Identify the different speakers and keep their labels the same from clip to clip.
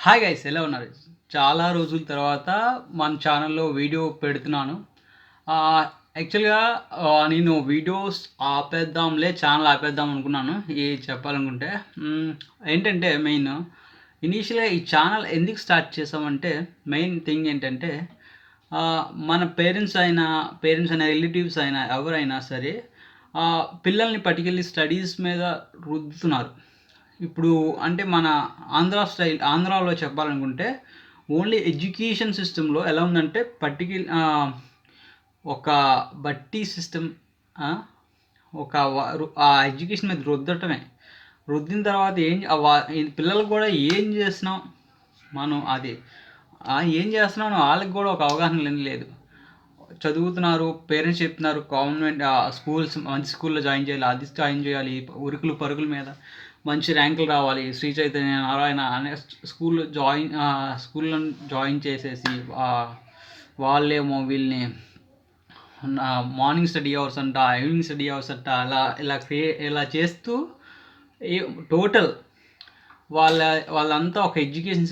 Speaker 1: Hi guys, ఎలా ఉన్నారు? చాలా రోజుల తర్వాత మన ఛానల్లో వీడియో పెడుతున్నాను. యాక్చువల్గా నేను వీడియోస్ ఛానల్ ఆపేద్దాం అనుకున్నాను. చెప్పాలనుకుంటే ఏంటంటే ఇనీషియల్గా ఈ ఛానల్ ఎందుకు స్టార్ట్ చేసామంటే, మెయిన్ థింగ్ ఏంటంటే మన పేరెంట్స్ అయినా రిలేటివ్స్ అయినా ఎవరైనా సరే పిల్లల్ని పట్టుకెళ్ళి స్టడీస్ మీద రుద్దుతున్నారు. ఇప్పుడు అంటే మన ఆంధ్రాలో చెప్పాలనుకుంటే ఓన్లీ ఎడ్యుకేషన్ సిస్టంలో ఎలా ఉందంటే ఒక బట్టి సిస్టమ్, ఒక ఆ ఎడ్యుకేషన్ మీద రుద్దటమే. రుద్దిన తర్వాత పిల్లలకు కూడా ఏం చేస్తున్నాం మనం, అది ఏం చేస్తున్నాం వాళ్ళకి కూడా ఒక అవగాహన లేదు. చదువుతున్నారు, పేరెంట్స్ చెప్తున్నారు గవర్నమెంట్ స్కూల్స్, మంచి స్కూల్లో జాయిన్ చేయాలి, అది జాయిన్ చేయాలి, ఉరుకులు పరుగుల మీద మంచి ర్యాంకులు రావాలి, శ్రీ చైతన్య నారాయణ అనే స్కూల్లో జాయిన్ చేసేసి వాళ్ళేమో వీళ్ళని మార్నింగ్ స్టడీ అవర్స్ అంట, ఈవినింగ్ స్టడీ అవర్స్ అంట, ఇలా చేస్తూ టోటల్ వాళ్ళంతా ఒక ఎడ్యుకేషన్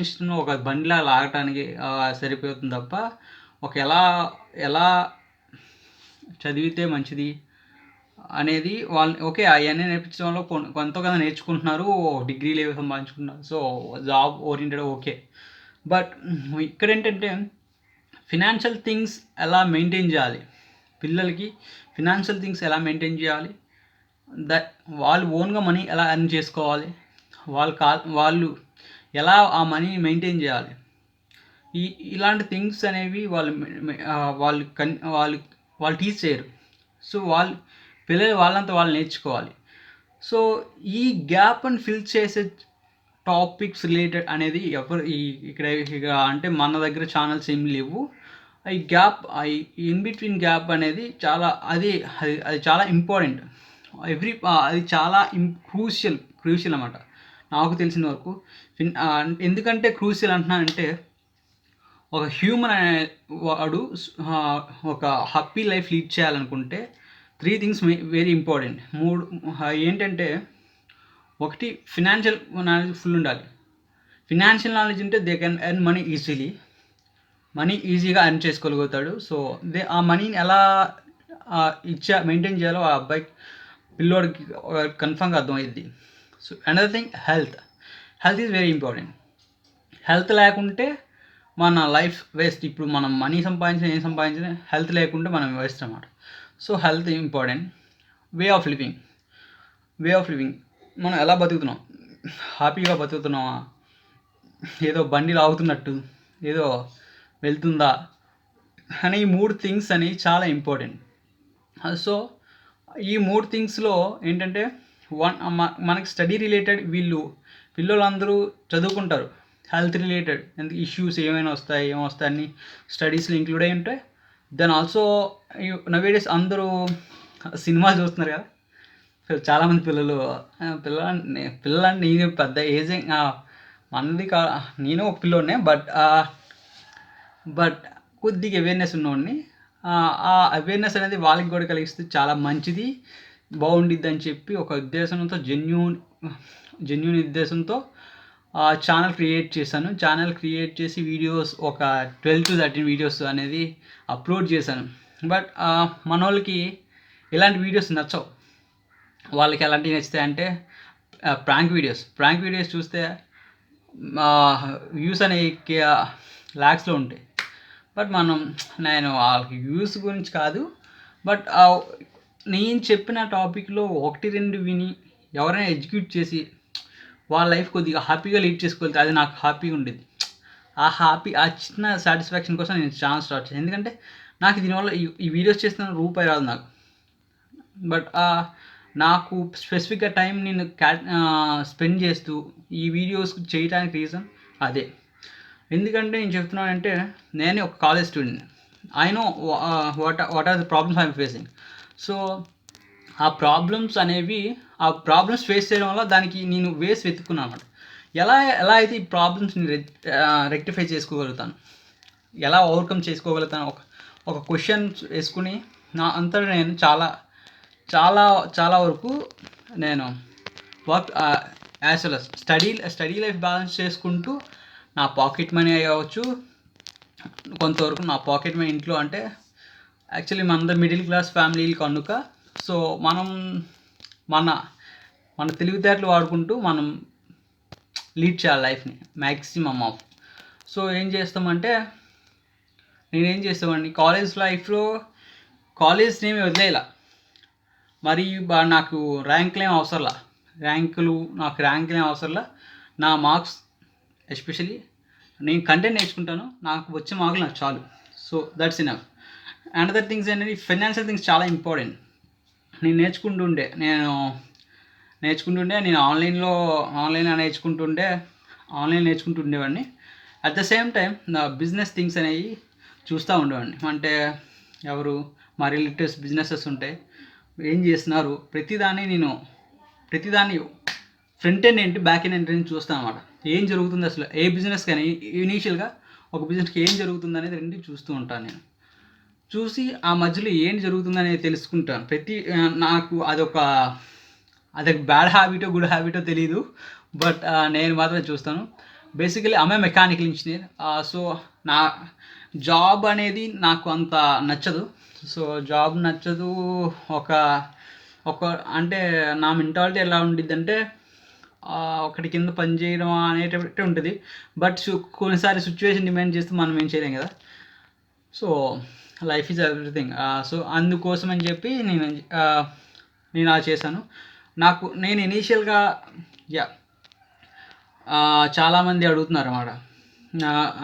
Speaker 1: సిస్టమ్ ఒక బండిలా లాగటానికి సరిపోతుంది తప్ప ఎలా చదివితే మంచిది అనేది వాళ్ళు అవన్నీ నేర్పించడంలో కొంత కదా నేర్చుకుంటున్నారు, డిగ్రీ లెవెల్ సంపాదించుకుంటున్నారు. So job oriented okay. But ఇక్కడ ఏంటంటే ఫినాన్షియల్ థింగ్స్ ఎలా మెయింటైన్ చేయాలి, పిల్లలకి ఫినాన్షియల్ థింగ్స్ ఎలా మెయింటైన్ చేయాలి, వాళ్ళు ఓన్గా మనీ ఎలా ఎర్న్ చేసుకోవాలి, వాళ్ళు ఎలా ఆ మనీని మెయింటైన్ చేయాలి, ఇలాంటి థింగ్స్ అనేవి వాళ్ళు టీచ్ చేయరు. సో పిల్లలు వాళ్ళంతా వాళ్ళు నేర్చుకోవాలి. సో ఈ గ్యాప్ని ఫిల్ చేసే టాపిక్స్ రిలేటెడ్ అనేది ఇక్కడ అంటే మన దగ్గర ఛానల్స్ ఏమి లేవు. ఈ గ్యాప్, ఇన్ బిట్వీన్ గ్యాప్ అనేది అది చాలా ఇంపార్టెంట్. అది చాలా క్రూషియల్ అన్నమాట నాకు తెలిసిన వరకు. ఎందుకంటే క్రూషియల్ అంటున్నానంటే, ఒక హ్యూమన్ వాడు ఒక హ్యాపీ లైఫ్ లీడ్ చేయాలనుకుంటే 3 థింగ్స్ వెరీ ఇంపార్టెంట్. ఏంటంటే, ఒకటి ఫినాన్షియల్ నాలెడ్జ్ ఫుల్ ఉండాలి. ఫినాన్షియల్ నాలెడ్జ్ ఉంటే దే కెన్ ఎర్న్ మనీ ఈజీగా ఎర్న్ చేసుకోగలుగుతాడు. సో ఆ మనీని ఎలా మెయింటైన్ చేయాలో ఆ పిల్లోడికి కన్ఫర్మ్గా అర్థమైద్ది. So another thing, health is very important. Health లేకుంటే మన లైఫ్ వేస్ట్. ఇప్పుడు మనం మనీ ఏం సంపాదించిన హెల్త్ లేకుంటే మనం వేస్ట్ అన్నమాట. So health important. Way of living మనం ఎలా బతుకుతున్నాం, హ్యాపీగా బతుకుతున్నామా, ఏదో బండి లాగుతున్నట్టు ఏదో వెళ్తుందా అని ఈ 3 థింగ్స్ అనేవి చాలా ఇంపార్టెంట్. సో ఈ 3 థింగ్స్లో ఏంటంటే, మనకి స్టడీ రిలేటెడ్ పిల్లలందరూ చదువుకుంటారు. హెల్త్ రిలేటెడ్ ఇష్యూస్ ఏమొస్తాయని స్టడీస్లో ఇంక్లూడ్ అయి ఉంటాయి. దెన్ ఆల్సో నవేడేస్ అందరూ సినిమాలు చూస్తున్నారు కదా. చాలామంది పిల్లలు నేను పెద్ద ఏజ్ మనది నేను ఒక పిల్లోనే, బట్ కొద్దిగా అవేర్నెస్ ఉన్నవాడిని. ఆ అవేర్నెస్ అనేది వాళ్ళకి కూడా కలిగిస్తే చాలా మంచిది, బాగుండిద్ది అని చెప్పి ఒక ఉద్దేశంతో, జెన్యూన్ ఉద్దేశంతో ఛానల్ క్రియేట్ చేశాను. ఛానల్ క్రియేట్ చేసి వీడియోస్ ఒక 12 to 13 వీడియోస్ అనేది అప్లోడ్ చేశాను. బట్ మన వాళ్ళకి ఇలాంటి వీడియోస్ నచ్చవు. వాళ్ళకి ఎలాంటివి నచ్చుతాయంటే ప్రాంక్ వీడియోస్ చూస్తే వ్యూస్ అనేవి ల్యాక్స్లో ఉంటాయి. బట్ నేను వాళ్ళకి వ్యూస్ గురించి కాదు, బట్ నేను చెప్పిన టాపిక్లో 1-2 విని ఎవరైనా ఎగ్జిక్యూట్ చేసి వాళ్ళ లైఫ్ కొద్దిగా హ్యాపీగా లీడ్ చేసుకోగలిగితే అది నాకు హ్యాపీగా ఉండేది. ఆ చిన్న సాటిస్ఫాక్షన్ కోసం నేను ఛానల్ స్టార్ట్ చేశాను. ఎందుకంటే నాకు దీనివల్ల ఈ వీడియోస్ చేస్తున్న రూపాయి రాదు నాకు. బట్ నాకు స్పెసిఫిక్గా టైం నేను స్పెండ్ చేస్తూ ఈ వీడియోస్ చేయడానికి రీజన్ అదే. ఎందుకంటే నేను చెప్తున్నానంటే, నేనే ఒక college student. I know what are the problems I'm facing. So ఆ ప్రాబ్లమ్స్ ఫేస్ చేయడం వల్ల దానికి నేను వెతుక్కున్నాను అనమాట. ఎలా అయితే ఈ ప్రాబ్లమ్స్ని రెక్టిఫై చేసుకోగలుగుతాను, ఎలా ఓవర్కమ్ చేసుకోగలుగుతాను, ఒక క్వశ్చన్ వేసుకుని నా అంతటా నేను చాలా చాలా చాలా వరకు నేను as well as study life balance చేసుకుంటూ నా పాకెట్ మనీ అవ్వచ్చు, కొంతవరకు నా పాకెట్ మనీ ఇంట్లో అంటే యాక్చువల్లీ మనందరం మిడిల్ క్లాస్ ఫ్యామిలీలు కనుక సో మనం మన మన తెలివితేటలు వాడుకుంటూ మనం లీడ్ చేయాలి లైఫ్ని మ్యాక్సిమమ్ ఆఫ్. సో ఏం చేస్తామంటే నేనేం చేస్తామండి కాలేజ్ని ఏమి వదిలేయాల, మరి నాకు ర్యాంకులు ఏం అవసరంలా, ర్యాంకులు ఏం అవసరంలా, నా మార్క్స్ ఎస్పెషలీ నేను కంటెంట్ నేర్చుకుంటాను, నాకు వచ్చే మార్కులు నాకు చాలు. So that's enough. Another things అనేది ఫైనాన్షియల్ థింగ్స్ చాలా ఇంపార్టెంట్. నేను నేర్చుకుంటుండే నేను ఆన్లైన్లో నేర్చుకుంటుండేవాడిని. అట్ ద సేమ్ టైం నా బిజినెస్ థింగ్స్ అనేవి చూస్తూ ఉండేవాడిని. అంటే మా రిలేటివ్స్ బిజినెసెస్ ఉంటాయి, ఏం చేస్తున్నారు, ప్రతిదాన్ని ఫ్రంట్ ఎండ్ ఏంటి బ్యాక్ ఎండ్ ఏంటి చూస్తాను అనమాట. ఏం జరుగుతుంది అసలు ఏ బిజినెస్ కానీ ఇనీషియల్గా ఒక బిజినెస్కి ఏం జరుగుతుంది అనేది రెండు చూస్తూ ఉంటాను. నేను చూసి ఆ మధ్యలో ఏం జరుగుతుంది అనేది తెలుసుకుంటాను. నాకు అదొక బ్యాడ్ హ్యాబిటో గుడ్ హ్యాబిటో తెలీదు, బట్ నేను మాత్రం చూస్తాను. Basically I'm a mechanical engineer. So నా జాబ్ అనేది నాకు అంత నచ్చదు. ఒక అంటే నా మెంటాలిటీ ఎలా ఉండిద్దంటే ఒకటి కింద పని చేయడం అనేటట్టు ఉంటుంది. బట్ కొన్నిసారి సిచ్యువేషన్ డిమాండ్ చేస్తే మనం ఏం చేయలేం కదా. So life is everything. So అందుకోసం అని చెప్పి నేను అలా చేశాను. నేను ఇనీషియల్గా చాలామంది అడుగుతున్నారు అన్నమాట,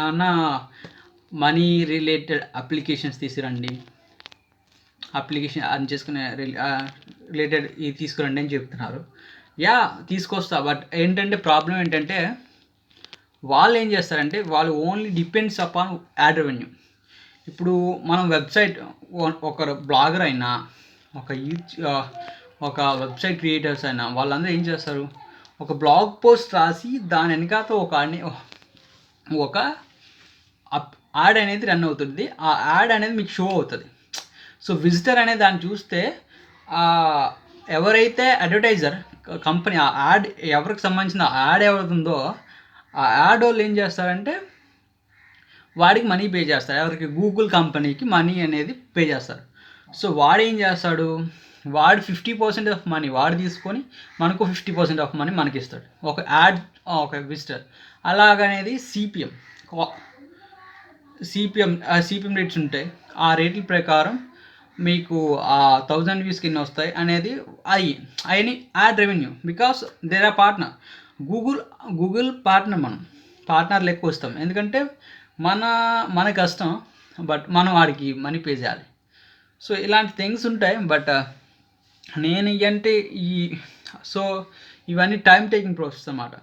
Speaker 1: అన్న మనీ రిలేటెడ్ అప్లికేషన్స్ తీసుకురండి, అప్లికేషన్ అర్న్ చేసుకునే రిలేటెడ్ ఇది తీసుకురండి అని చెప్తున్నారు. తీసుకొస్తా. బట్ ప్రాబ్లం ఏంటంటే వాళ్ళు ఏం చేస్తారంటే వాళ్ళు only depends upon add revenue. ఇప్పుడు మనం వెబ్సైట్ ఒక బ్లాగర్ అయినా ఒక వెబ్సైట్ క్రియేటర్స్ అయినా వాళ్ళందరూ ఏం చేస్తారు, ఒక బ్లాగ్ పోస్ట్ రాసి దాని వెనకాల ఒక యాడ్ అనేది రన్ అవుతుంది. ఆ యాడ్ అనేది మీకు షో అవుతుంది. సో విజిటర్ అనే దాన్ని చూస్తే ఎవరైతే అడ్వర్టైజర్ కంపెనీ ఆ యాడ్ ఎవరికి సంబంధించిన యాడ్ ఎవరుందో ఆ యాడ్ వాళ్ళు ఏం చేస్తారంటే వాడికి మనీ పే చేస్తారు. ఎవరికి? గూగుల్ కంపెనీకి మనీ అనేది పే చేస్తారు. సో వాడు ఏం చేస్తాడు, వాడు 50% ఆఫ్ మనీ వాడు తీసుకొని మనకు 50% ఆఫ్ మనీ మనకి ఇస్తాడు, ఒక విజిటర్. అలాగనేది సిపిఎం రేట్స్ ఉంటాయి. ఆ రేట్ల ప్రకారం మీకు ఆ 1000 వ్యూస్కి ఎన్ని వస్తాయి అనేది అవన్నీ ad revenue. Because there are partner. Google partner లెక్క వస్తాం, ఎందుకంటే మన కష్టం, బట్ మనం వాడికి మనీ పే చేయాలి. సో ఇలాంటి థింగ్స్ ఉంటాయి. బట్ ఇవన్నీ టైం టేకింగ్ ప్రాసెస్ అన్నమాట.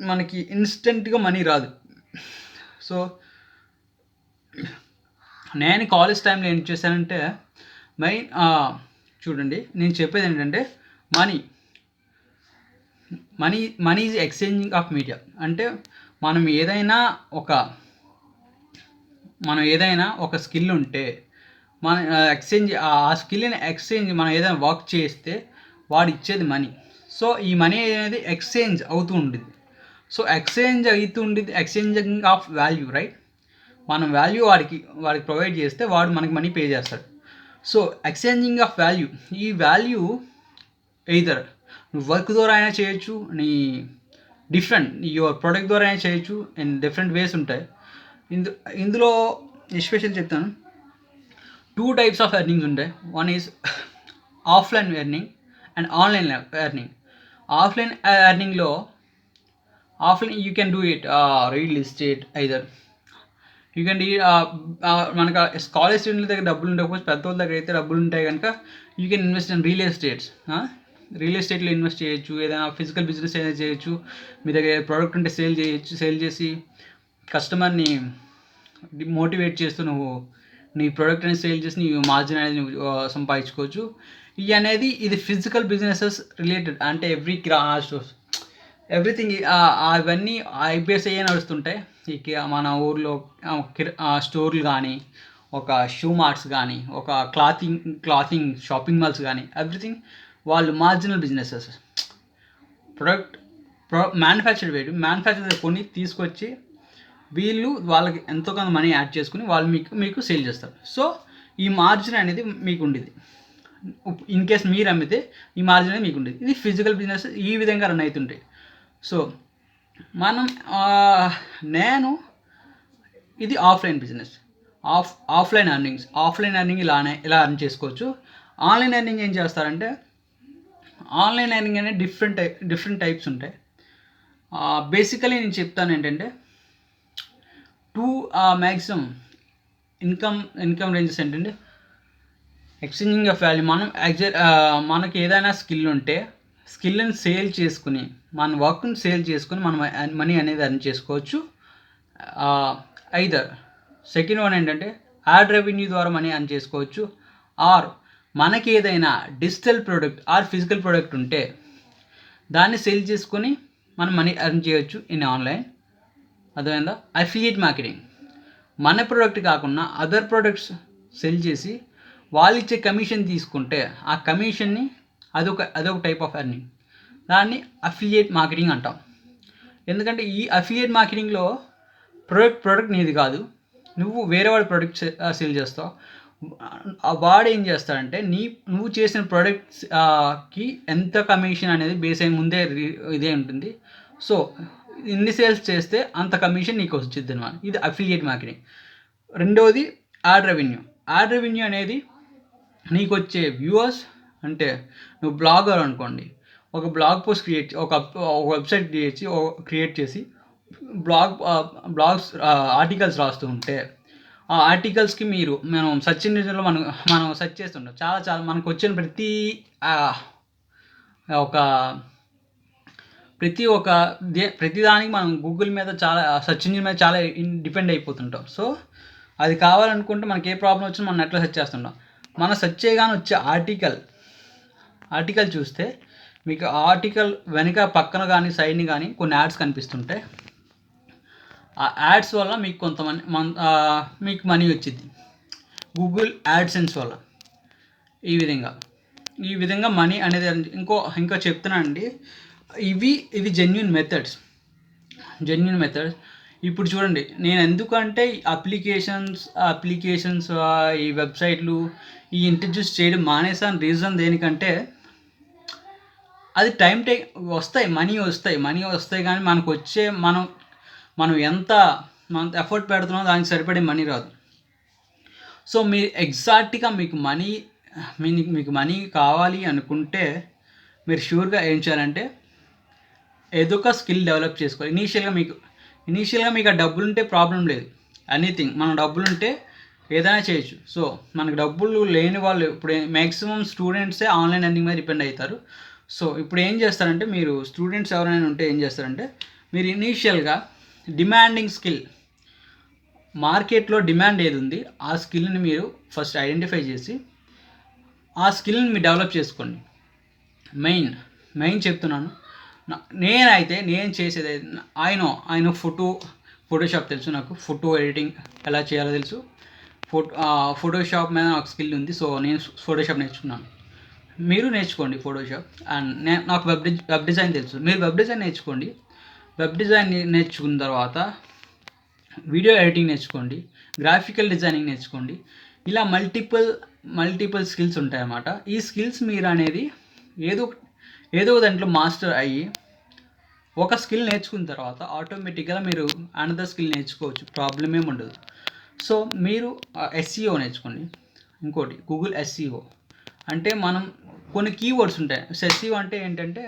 Speaker 1: మనకి ఇన్స్టెంట్గా మనీ రాదు. సో నేను కాలేజ్ టైంలో ఏం చేశానంటే చూడండి, నేను చెప్పేది ఏంటంటే money is exchanging of media. అంటే మనం ఏదైనా ఒక స్కిల్ ఉంటే మన ఆ స్కిల్ని ఎక్స్చేంజ్ మనం ఏదైనా వర్క్ చేస్తే వాడు ఇచ్చేది మనీ. సో ఈ మనీ అనేది ఎక్స్చేంజ్ అవుతూ ఉంటుంది. So exchanging of value, right? మనం వాల్యూ వాడికి ప్రొవైడ్ చేస్తే వాడు మనకి మనీ పే చేస్తాడు. సో ఎక్స్చేంజింగ్ ఆఫ్ వాల్యూ, ఈ వాల్యూ ఎయిదర్ నువ్వు వర్క్ ద్వారా అయినా చేయొచ్చు, యువర్ ప్రొడక్ట్ ద్వారా అయినా చేయొచ్చు. ఇన్ డిఫరెంట్ వేస్ ఉంటాయి. ఇందులో ఎస్పెషల్ చెప్తాను, 2 types ఆఫ్ ఎర్నింగ్స్ ఉంటాయి. One is offline earning and online earning. Offline ఎర్నింగ్లో you can do it real estate, either you can మనకు కాలేజ్ స్టూడెంట్ల దగ్గర డబ్బులు ఉండకపోతే పెద్దవాళ్ళ దగ్గర అయితే డబ్బులు ఉంటాయి కనుక you can invest in real ఎస్టేట్లో ఇన్వెస్ట్ చేయొచ్చు. ఏదైనా ఫిజికల్ బిజినెస్ ఏదైనా చేయొచ్చు. మీ దగ్గర ప్రోడక్ట్ ఉంటే సేల్ చేసి కస్టమర్ని మోటివేట్ చేస్తూ నువ్వు నీ ప్రోడక్ట్ అనేది సేల్ చేసి నీ మార్జిన్ అనేది నువ్వు సంపాదించుకోవచ్చు. ఇది ఫిజికల్ బిజినెసెస్ రిలేటెడ్. అంటే ఎవ్రీ కిరాణా స్టోర్స్, ఎవ్రీథింగ్ అవన్నీ ఐబిఎస్ అయ్యే నడుస్తుంటాయి. మన ఊర్లో స్టోర్లు కానీ, ఒక షూ మార్ట్స్ కానీ, ఒక క్లాతింగ్ షాపింగ్ మాల్స్ కానీ, ఎవ్రీథింగ్ వాళ్ళు మార్జినల్ బిజినెసెస్. మ్యానుఫ్యాక్చర్ కొని తీసుకొచ్చి వీళ్ళు వాళ్ళకి ఎంతో కొంత మనీ యాడ్ చేసుకుని వాళ్ళు మీకు సేల్ చేస్తారు. సో ఈ మార్జిన్ అనేది మీకు ఉండేది. ఇన్ కేస్ మీరు అమ్మితే ఈ మార్జిన్ అనేది మీకు ఉండేది. ఇది ఫిజికల్ బిజినెస్ ఈ విధంగా రన్ అవుతుంటాయి. సో మనం ఇది ఆఫ్లైన్ బిజినెస్. ఆఫ్లైన్ ఎర్నింగ్ ఇలా అర్న్ చేసుకోవచ్చు. ఆన్లైన్ ఎర్నింగ్ ఏం చేస్తారంటే, ఆన్లైన్ ఎర్నింగ్ అనేది డిఫరెంట్ టైప్స్ ఉంటాయి. బేసికలీ నేను చెప్తాను ఏంటంటే, మ్యాక్సిమం ఇన్కమ్ రేంజెస్ ఏంటంటే, ఎక్స్చేంజింగ్ ఆఫ్ వాల్యూ. మనకి ఏదైనా స్కిల్ ఉంటే స్కిల్ని సేల్ చేసుకుని మన వర్క్ని సేల్ చేసుకుని మనం మనీ అనేది ఎర్న్ చేసుకోవచ్చు. ఐదర్ సెకండ్ వన్ ఏంటంటే యాడ్ రెవెన్యూ ద్వారా మనీ ఎర్న్ చేసుకోవచ్చు. ఆర్ మనకి ఏదైనా digital product or physical product ఉంటే దాన్ని సేల్ చేసుకొని మనం మనీ ఎర్న్ చేయొచ్చు ఇన్ ఆన్లైన్. అర్థమైందా? అఫిలియేట్ మార్కెటింగ్, మన ప్రోడక్ట్ కాకుండా అదర్ ప్రోడక్ట్స్ సెల్ చేసి వాళ్ళు ఇచ్చే కమిషన్ తీసుకుంటే ఆ కమిషన్ని అదొక టైప్ ఆఫ్ ఎర్నింగ్. దాన్ని అఫిలియేట్ మార్కెటింగ్ అంటాం. ఎందుకంటే ఈ అఫిలియేట్ మార్కెటింగ్లో ప్రోడక్ట్ నీది కాదు, నువ్వు వేరే వాడి ప్రోడక్ట్ సేల్ చేస్తావు. వాడు ఏం చేస్తాడంటే నువ్వు చేసిన ప్రోడక్ట్స్కి ఎంత కమిషన్ అనేది బేస్ అయిన ముందే ఇదే ఉంటుంది. సో ఇన్ని సేల్స్ చేస్తే అంత కమిషన్ నీకు వచ్చింది అనమాట. ఇది అఫిలియేట్ మార్కెటింగ్. రెండోది యాడ్ రెవెన్యూ అనేది నీకు వచ్చే వ్యూవర్స్. అంటే నువ్వు బ్లాగర్ అనుకోండి, ఒక బ్లాగ్ పోస్ట్ ఒక వెబ్సైట్ క్రియేట్ చేసి బ్లాగ్స్ ఆర్టికల్స్ రాస్తూ ఉంటే ఆ ఆర్టికల్స్కి మనం సెర్చ్ ఇంజిన్లో మనం సెర్చ్ చేస్తుంటాం. చాలా మనకు వచ్చిన ప్రతి దానికి మనం గూగుల్ మీద చాలా సెర్చ్ ఇంజిన్ మీద చాలా డిపెండ్ అయిపోతుంటాం. సో అది కావాలనుకుంటే మనకి ఏ ప్రాబ్లం వచ్చినా మనం నెట్లో సెర్చ్ చేస్తుంటాం. మనం సెర్చ్ చేయగానే వచ్చే ఆర్టికల్ చూస్తే మీకు ఆర్టికల్ వెనుక పక్కన కానీ సైడ్ని కానీ కొన్ని యాడ్స్ కనిపిస్తుంటాయి. ఆ యాడ్స్ వల్ల మీకు మీకు మనీ వచ్చింది గూగుల్ యాడ్సెన్స్ వల్ల. ఈ విధంగా మనీ అనేది ఇంకా చెప్తున్నానండి. ఇవి జెన్యూన్ మెథడ్స్. ఇప్పుడు చూడండి, నేను ఎందుకంటే అప్లికేషన్స్ ఈ వెబ్సైట్లు ఈ ఇంట్రడ్యూస్ చేయడం మానేసాను. రీజన్ దేనికంటే అది మనీ వస్తాయి కానీ మనకు వచ్చే మనం ఎంత ఎఫర్ట్ పెడుతున్నామో దానికి సరిపడే మనీ రాదు. సో మీరు ఎగ్జాక్ట్గా మీకు మనీ కావాలి అనుకుంటే మీరు షూర్గా ఏం చేయాలంటే ఏదో ఒక స్కిల్ డెవలప్ చేసుకోవాలి. ఇనీషియల్గా మీకు ఆ డబ్బులు ఉంటే ప్రాబ్లం లేదు. మన డబ్బులు ఉంటే ఏదైనా చేయొచ్చు. సో మనకు డబ్బులు లేని వాళ్ళు ఇప్పుడు మ్యాక్సిమం స్టూడెంట్సే ఆన్లైన్ ఎర్నింగ్ మీద డిపెండ్ అవుతారు. సో ఇప్పుడు ఏం చేస్తారంటే, మీరు స్టూడెంట్స్ ఎవరైనా ఉంటే ఏం చేస్తారంటే, మీరు ఇనీషియల్గా డిమాండింగ్ స్కిల్, మార్కెట్లో డిమాండ్ ఏది ఉంది ఆ స్కిల్ని మీరు ఫస్ట్ ఐడెంటిఫై చేసి ఆ స్కిల్ని మీరు డెవలప్ చేసుకోండి. మెయిన్ చెప్తున్నాను. నేను చేసేది ఆయన ఫోటోషాప్ తెలుసు, నాకు ఫోటో ఎడిటింగ్ ఎలా చేయాలో తెలుసు. ఫోటోషాప్ మీద నాకు స్కిల్ ఉంది. సో నేను ఫోటోషాప్ నేర్చుకున్నాను. మీరు నేర్చుకోండి ఫోటోషాప్. అండ్ నాకు వెబ్ డిజైన్ తెలుసు, మీరు వెబ్ డిజైన్ నేర్చుకోండి. వెబ్ డిజైన్ నేర్చుకున్న తర్వాత వీడియో ఎడిటింగ్ నేర్చుకోండి, గ్రాఫికల్ డిజైనింగ్ నేర్చుకోండి. ఇలా మల్టిపుల్ స్కిల్స్ ఉంటాయన్నమాట. ఈ స్కిల్స్ మీరు అనేది ఏదో దాంట్లో మాస్టర్ అయ్యి ఒక స్కిల్ నేర్చుకున్న తర్వాత ఆటోమేటిక్గా మీరు అనదర్ స్కిల్ నేర్చుకోవచ్చు, ప్రాబ్లం ఏమి ఉండదు. సో మీరు SEO నేర్చుకోండి. ఇంకోటి గూగుల్ SEO అంటే మనం కొన్ని కీవర్డ్స్ ఉంటాయి. SEO అంటే ఏంటంటే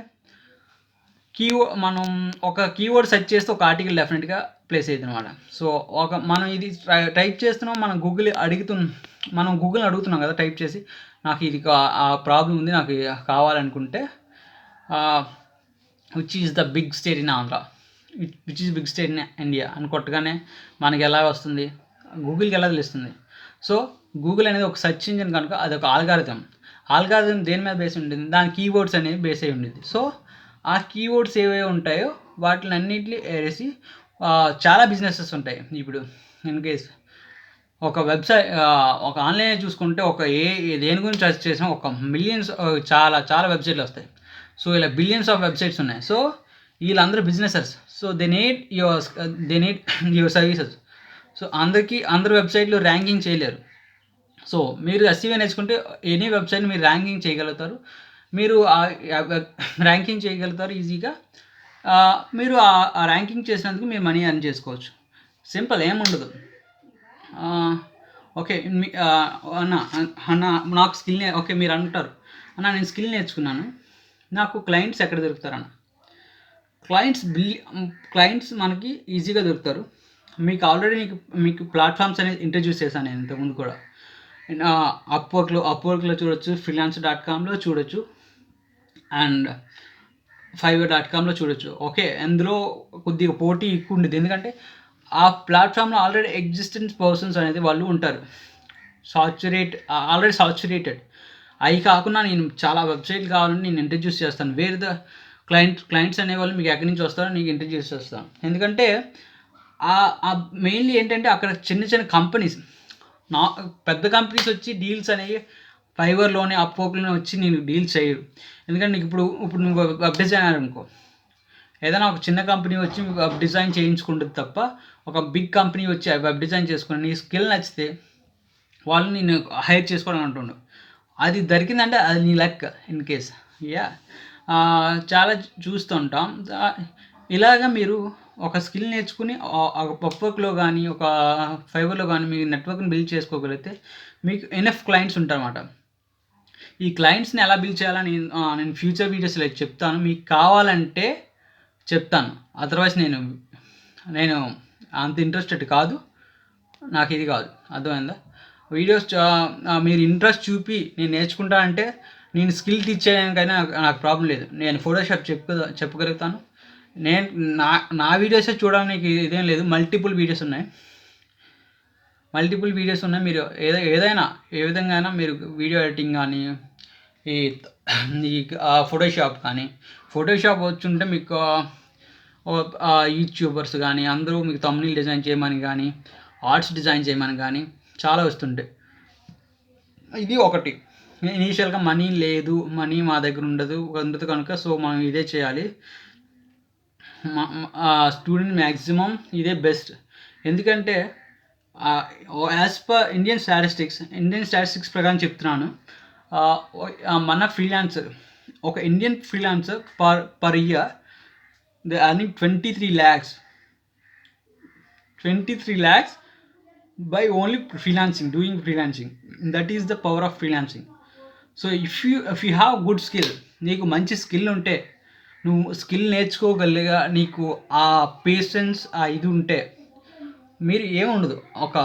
Speaker 1: మనం ఒక కీవర్డ్ సెర్చ్ చేస్తే ఒక ఆర్టికల్ డెఫినెట్గా ప్లేస్ అవుతుంది అనమాట. సో మనం ఇది టైప్ చేస్తున్నాం, మనం గూగుల్ని అడుగుతున్నాం కదా టైప్ చేసి, నాకు ఇది ప్రాబ్లం ఉంది, నాకు కావాలనుకుంటే which is the big state in Andhra, which is big state in India అని కొట్టగానే మనకి ఎలా వస్తుంది, గూగుల్కి ఎలా తెలుస్తుంది. సో గూగుల్ అనేది ఒక సెర్చ్ ఇంజిన్ కనుక అది ఒక ఆల్గారిథం దేని మీద బేస్ ఉంటుంది, దాని కీవర్డ్స్ అనేవి బేస్ అయి ఉండేది. సో ఆ కీవర్డ్స్ ఏవే ఉంటాయో వాటిని అన్నింటినీ వేసి చాలా బిజినెసెస్ ఉంటాయి. ఇప్పుడు ఇన్ కేస్ ఒక వెబ్సైట్ ఒక ఆన్లైన్ చూసుకుంటే దేని గురించి సర్చ్ చేసినా ఒక మిలియన్స్ చాలా వెబ్సైట్లు వస్తాయి. సో ఇలా బిలియన్స్ ఆఫ్ వెబ్సైట్స్ ఉన్నాయి. సో వీళ్ళందరూ businessers. So they need your services. So అందరు వెబ్సైట్లు ర్యాంకింగ్ చేయలేరు. సో మీరు ఎస్ఈఓ నేర్చుకుంటే ఎనీ వెబ్సైట్ మీరు ర్యాంకింగ్ చేయగలుగుతారు. మీరు ర్యాంకింగ్ చేయగలుగుతారు ఈజీగా. మీరు ఆ ర్యాంకింగ్ చేసినందుకు మీరు మనీ ఎర్న్ చేసుకోవచ్చు. సింపుల్, ఏముండదు. ఓకే, అన్న అన్న నాకు స్కిల్ ఓకే మీరు అంటారు, అన్న నేను స్కిల్ నేర్చుకున్నాను, నాకు క్లయింట్స్ ఎక్కడ దొరుకుతారన్న? క్లయింట్స్ మనకి ఈజీగా దొరుకుతారు. మీకు ఆల్రెడీ మీకు ప్లాట్ఫామ్స్ అనేది ఇంట్రడ్యూస్ చేశాను నేను ఇంతకుముందు కూడా. అప్వర్క్లో చూడొచ్చు, freelance.comలో చూడొచ్చు, అండ్ fiverr.comలో చూడొచ్చు. ఓకే, అందులో కొద్దిగా పోటీ ఎక్కువ ఉండేది, ఎందుకంటే ఆ ప్లాట్ఫామ్లో ఆల్రెడీ ఎగ్జిస్టెన్స్ పర్సన్స్ అనేది వాళ్ళు ఉంటారు. Already saturated. అవి కాకుండా నేను చాలా వెబ్సైట్లు కావాలని నేను ఇంట్రడ్యూస్ చేస్తాను. వేరే ద క్లయింట్స్ అనేవాళ్ళు మీకు ఎక్కడి నుంచి వస్తారో నీకు ఇంట్రడ్యూస్ చేస్తాను. ఎందుకంటే మెయిన్లీ ఏంటంటే అక్కడ చిన్న చిన్న కంపెనీస్, పెద్ద కంపెనీస్ వచ్చి డీల్స్ అనేవి ఫైవర్లోనే అప్వర్క్లోనే వచ్చి నేను డీల్స్ చేయరు. ఎందుకంటే నీకు ఇప్పుడు నువ్వు వెబ్ డిజైనర్ అనుకో, ఏదైనా ఒక చిన్న కంపెనీ వచ్చి వెబ్ డిజైన్ చేయించుకుంటుంది తప్ప ఒక బిగ్ కంపెనీ వచ్చి వెబ్ డిజైన్ చేసుకుని నీ స్కిల్ నచ్చితే వాళ్ళు నేను హైర్ చేసుకోవడం అంటుండు. అది దొరికిందంటే అది నీ లక్ ఇన్ కేస్. చాలా చూస్తుంటాం. ఇలాగ మీరు ఒక స్కిల్ నేర్చుకుని ఒక అప్వర్క్లో కానీ ఒక ఫైవర్లో కానీ మీ నెట్వర్క్ని బిల్డ్ చేసుకోగలిగితే మీకు ఎనఫ్ క్లయింట్స్ ఉంటారన్నమాట. ఈ క్లయింట్స్ని ఎలా బిల్డ్ చేయాలని నేను ఫ్యూచర్ వీడియోస్లో చెప్తాను. మీకు కావాలంటే చెప్తాను, అదర్వైజ్ నేను అంత ఇంట్రెస్టెడ్ కాదు, నాకు ఇది కాదు. అర్థమైందా? వీడియోస్ మీరు ఇంట్రెస్ట్ చూపి నేను నేర్చుకుంటా అంటే నేను స్కిల్ టీచ్ చేయడానికైనా నాకు ప్రాబ్లం లేదు. నేను ఫోటోషాప్ చెప్పగలుగుతాను. నేను నా వీడియోసే చూడడానికి ఇదేం లేదు, మల్టిపుల్ వీడియోస్ ఉన్నాయి. మీరు ఏదైనా ఏ విధంగా అయినా మీరు వీడియో ఎడిటింగ్ కానీ ఈ ఫోటోషాప్ వచ్చుంటే మీకు యూట్యూబర్స్ కానీ అందరూ మీకు థంబ్నెయిల్ డిజైన్ చేయమని కానీ ఆర్ట్స్ డిజైన్ చేయమని కానీ చాలా వస్తుంటాయి. ఇది ఒకటి. ఇనీషియల్గా మనీ మా దగ్గర ఉండదు కనుక సో మనం ఇదే చేయాలి. స్టూడెంట్ మ్యాక్సిమం ఇదే బెస్ట్. ఎందుకంటే యాజ్ పర్ ఇండియన్ స్టాటిస్టిక్స్ ప్రకారం చెప్తున్నాను. మన ఫ్రీలాన్సర్, ఒక Indian freelancer per year they earning 23 lakhs by only doing freelancing. That is the power of freelancing. So if you have good skill, నీకు మంచి skill ఉంటే, నువ్వు స్కిల్ నేర్చుకోగలిగా, నీకు ఆ పేషెన్స్ ఇది ఉంటే మీరు ఏముండదు. ఒక